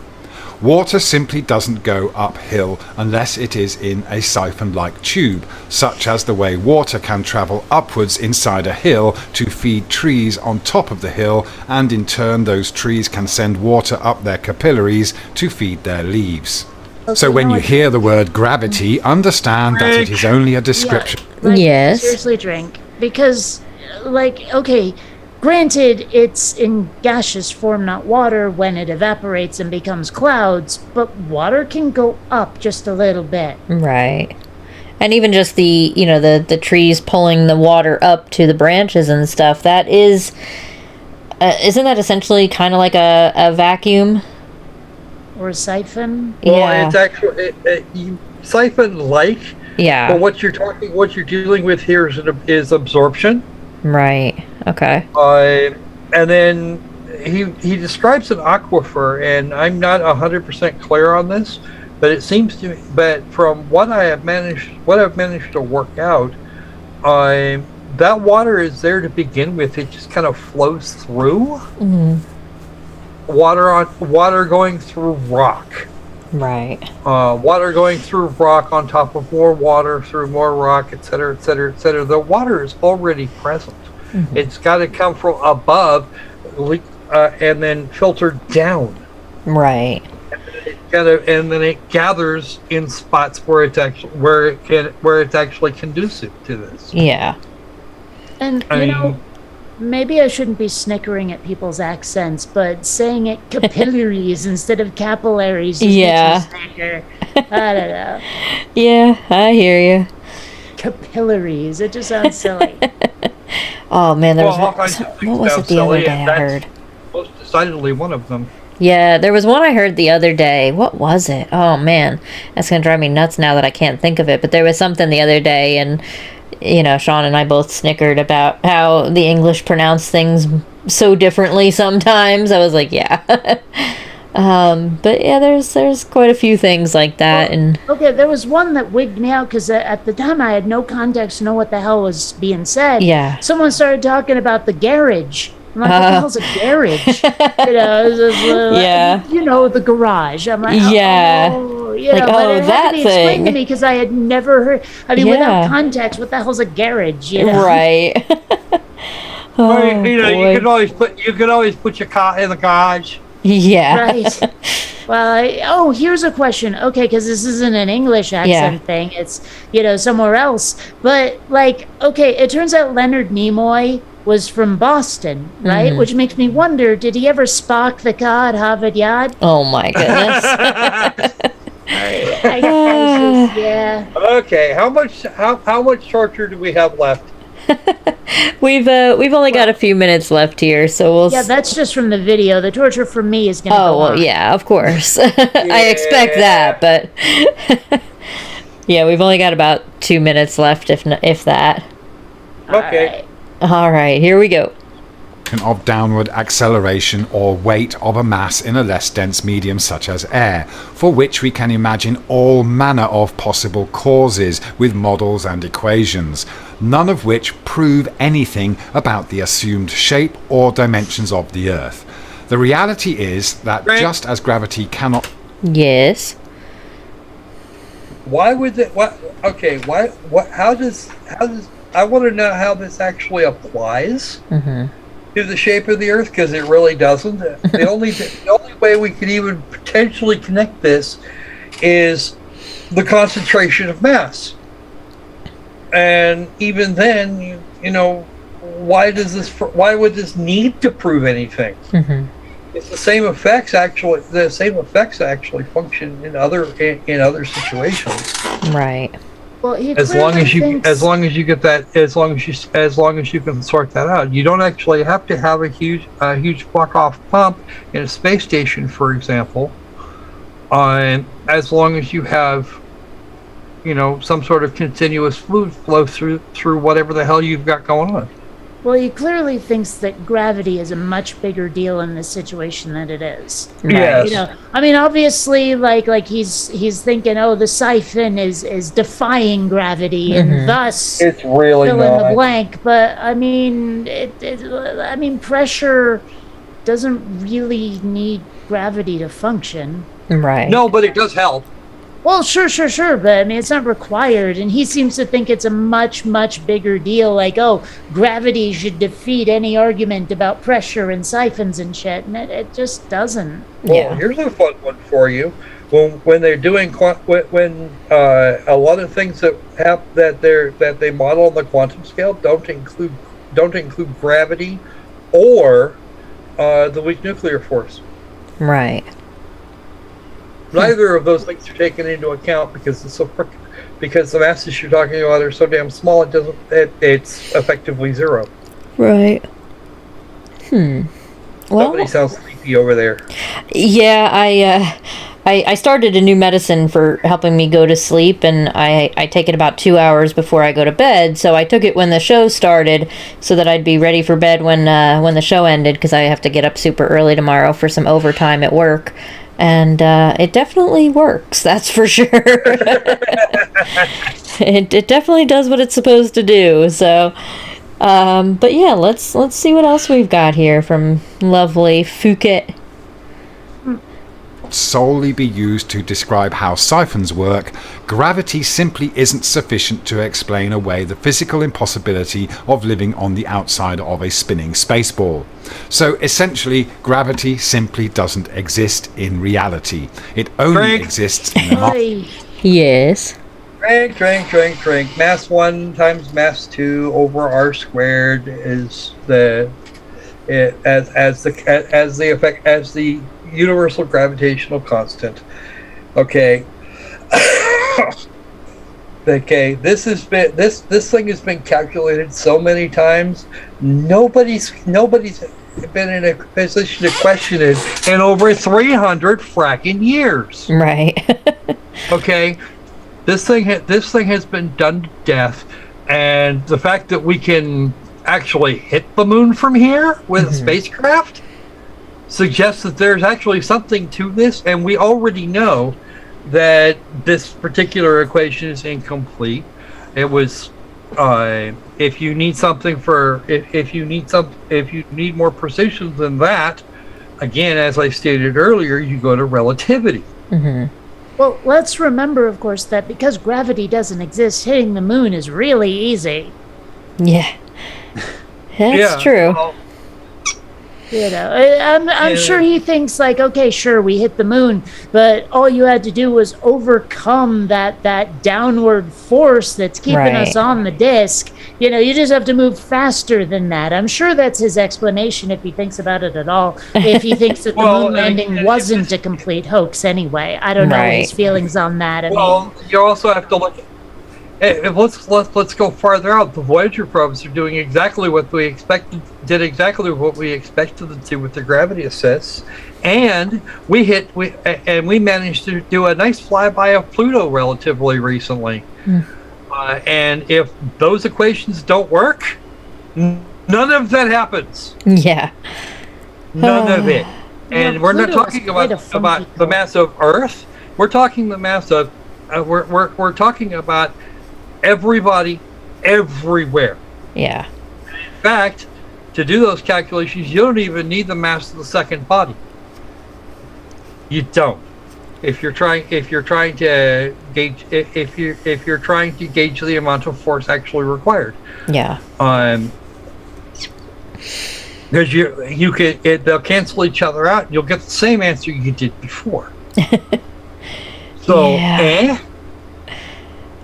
Water simply doesn't go uphill unless it is in a siphon-like tube, such as the way water can travel upwards inside a hill to feed trees on top of the hill, and in turn those trees can send water up their capillaries to feed their leaves. So when you hear the word gravity, understand that it is only a description. Yes. Seriously, drink. Because, granted, it's in gaseous form, not water, when it evaporates and becomes clouds, but water can go up just a little bit. Right. And even just the trees pulling the water up to the branches and stuff, that is, isn't that essentially kind of like a vacuum? Or a siphon. Well, it's actually siphon-like. Yeah. But what you're dealing with here is absorption. Right. Okay. And then he describes an aquifer, and I'm not 100% clear on this, but it seems to me. But from what I've managed to work out, that water is there to begin with. It just kind of flows through. Mm-hmm. Water going through rock. Right. Water going through rock on top of more water through more rock, etc., etc., etc. The water is already present. Mm-hmm. It's got to come from above, and then filter down. Right. And then it gathers in spots where it's actually conducive to this. Yeah. And maybe I shouldn't be snickering at people's accents, but saying it capillaries instead of capillaries just makes me snicker. I don't know. Yeah, I hear you. Capillaries. It just sounds silly. Oh man, there was what was it the other day I heard? Most decidedly one of them. Yeah, there was one I heard the other day. What was it? Oh man, that's gonna drive me nuts now that I can't think of it. But there was something the other day, and Sean and I both snickered about how the English pronounce things so differently sometimes. I was like, yeah. But yeah, there's quite a few things like that. And okay, there was one that wigged me out because at the time I had no context to know what the hell was being said. Yeah. Someone started talking about the garage. I'm like, what the hell's a garage? Yeah. The garage. I'm like, yeah. but it had that to be thing. explained to me because I had never heard. I mean, without context, what the hell's a garage? Right. You could always put your car in the garage. Yeah. Right. Well, here's a question. Okay, because this isn't an English accent thing. It's, somewhere else. But, it turns out Leonard Nimoy was from Boston, right? Mhm. Which makes me wonder, did he ever Spock the cod Harvard Yard? Oh my goodness. I just, yeah. Okay, how much torture do we have left? We've only got a few minutes left here, so we'll. Yeah, that's just from the video. The torture for me is going to Oh go well, on. yeah, of course. I expect that, but yeah, we've only got about 2 minutes left, if that. Okay. All right, here we go. Of downward acceleration or weight of a mass in a less dense medium such as air, for which we can imagine all manner of possible causes with models and equations, none of which prove anything about the assumed shape or dimensions of the Earth. The reality is that Right. just as gravity cannot... Yes. Why would it? What? Okay. Why? What? How does? I want to know how this actually applies to the shape of the Earth, because it really doesn't. The only way we could even potentially connect this is the concentration of mass, and even then, you know, why would this need to prove anything? It's the same effects actually. The same effects actually function in other situations. Right. Well, he As long as you thinks, as long as you get that, as long as you can sort that out, you don't actually have to have a huge block-off pump in a space station, for example. As long as you have, you know, some sort of continuous fluid flow through whatever the hell you've got going on. well, he clearly thinks that gravity is a much bigger deal in this situation than it is. Yes. You know, I mean, obviously, like he's thinking, oh, the siphon is defying gravity, and thus It's really fill in the not. blank. But I mean, I mean, pressure doesn't really need gravity to function. Right. No, but it does help. Well, sure, but I mean, it's not required. And he seems to think it's a much, much bigger deal. Like, oh, gravity should defeat any argument about pressure and siphons and shit. And it just doesn't. Well, Yeah. here's a fun one for you. When they're doing when a lot of things that they model on the quantum scale don't include gravity or the weak nuclear force. Right. Neither of those things are taken into account because because the masses you're talking about are so damn small. It's effectively zero. Right. Well, Somebody sounds sleepy over there. yeah, I started a new medicine for helping me go to sleep, and I take it about 2 hours before I go to bed. So I took it when the show started, so that I'd be ready for bed when the show ended, because I have to get up super early tomorrow for some overtime at work. And it definitely works, that's for sure. It definitely does what it's supposed to do. So, but yeah, let's see what else we've got here from lovely Phuket. solely be used to describe how siphons work, gravity simply isn't sufficient to explain away the physical impossibility of living on the outside of a spinning spaceball. So essentially, gravity simply doesn't exist in reality. It only Frank. exists in the Oy. Yes. Drink. Mass 1 times mass 2 over r squared is the universal gravitational constant. Okay. Okay. This thing has been calculated so many times. Nobody's been in a position to question it in over 300 fracking years. Right. Okay. This thing has been done to death, and the fact that we can actually hit the moon from here with a spacecraft suggests that there's actually something to this, and we already know that this particular equation is incomplete. It was if you need more precision than that, again, as I stated earlier, you go to relativity. Well, let's remember, of course, that because gravity doesn't exist, hitting the moon is really easy. Yeah. That's true. Well, I'm sure he thinks like, okay, sure, we hit the moon, but all you had to do was overcome that downward force that's keeping us on the disc. You just have to move faster than that. I'm sure that's his explanation if he thinks about it at all. If he thinks that the moon landing wasn't a complete hox anyway. I don't know his feelings on that. You also have to look. Let's go farther out. The Voyager probes are doing exactly what we expected. Did exactly what we expected them to with the gravity assists, and we managed to do a nice flyby of Pluto relatively recently. And if those equations don't work, none of that happens. Yeah. None of it. And we're not talking about the mass of Earth. We're talking the mass of. We're talking about everybody, everywhere. Yeah. In fact, to do those calculations, you don't even need the mass of the second body. You don't. If you're trying to gauge the amount of force actually required. Yeah. Because they'll cancel each other out, and you'll get the same answer you did before. So,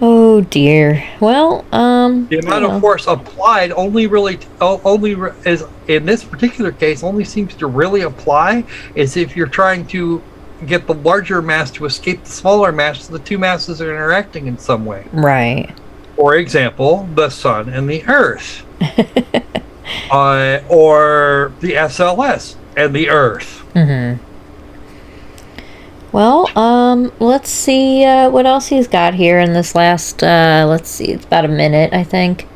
Oh dear. Well, the amount of force applied only is in this particular case only seems to really apply is if you're trying to get the larger mass to escape the smaller mass, so the two masses are interacting in some way. Right. For example, the sun and the Earth, or the SLS and the Earth. Mm-hmm. Well, let's see what else he's got here in this last. Let's see, it's about a minute, I think.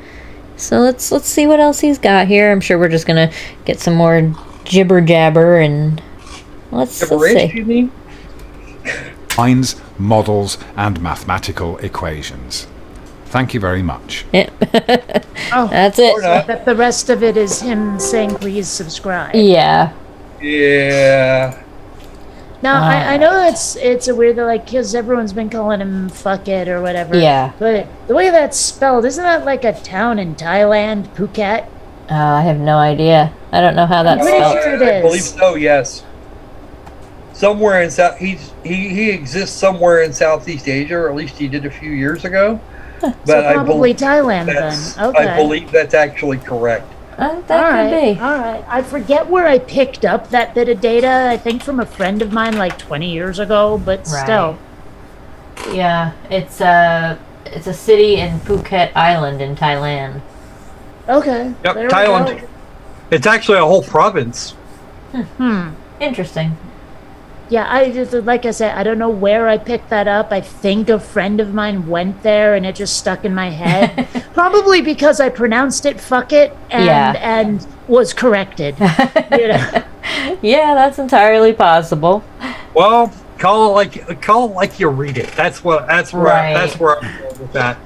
So let's see what else he's got here. I'm sure we're just gonna get some more jibber jabber and let's see. You mean? Lines, models, and mathematical equations. Thank you very much. Yeah. That's it. That the rest of it is him saying, "Please subscribe." Yeah. Yeah. Now, I know it's a weird, like, because everyone's been calling him fuck it or whatever. Yeah. But the way that's spelled, isn't that like a town in Thailand, Phuket? I have no idea. I don't know how that's I'm pretty spelled. sure it is. I believe so, yes. Somewhere in South, he exists somewhere in Southeast Asia, or at least he did a few years ago. But So probably Thailand then. Okay. I believe that's actually correct. That could be. All right. I forget where I picked up that bit of data. I think from a friend of mine like 20 years ago, but still. Yeah, it's a city in Phuket Island in Thailand. Okay. Yep, there Thailand. we go. It's actually a whole province. Interesting. Yeah, I just, like I said, I don't know where I picked that up. I think a friend of mine went there and it just stuck in my head. Probably because I pronounced it fuck it and was corrected. Yeah, that's entirely possible. Well, call it like you read it. That's where I'm going with that.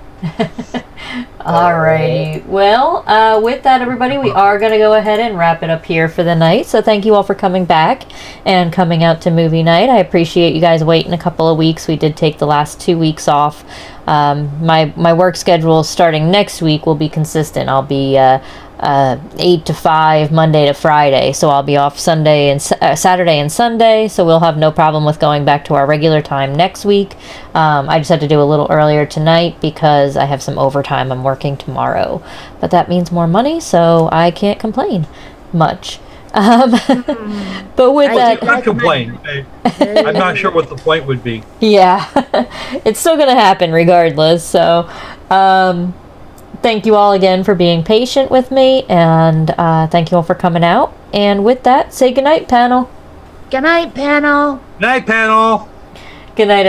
Alrighty. Well, with that, everybody, we are going to go ahead and wrap it up here for the night. So thank you all for coming back and coming out to movie night. I appreciate you guys waiting a couple of weeks. We did take the last 2 weeks off. My work schedule starting next week will be consistent. I'll be 8 to 5 Monday to Friday, so I'll be off Sunday and Saturday and Sunday, so we'll have no problem with going back to our regular time next week. I just had to do a little earlier tonight because I have some overtime I'm working tomorrow, but that means more money, so I can't complain much. But with that, You can't complain. I'm not sure what the point would be. Yeah, it's still gonna happen regardless. So, thank you all again for being patient with me, and thank you all for coming out. And with that, say goodnight, panel. Good night, panel. Night, panel. Good night.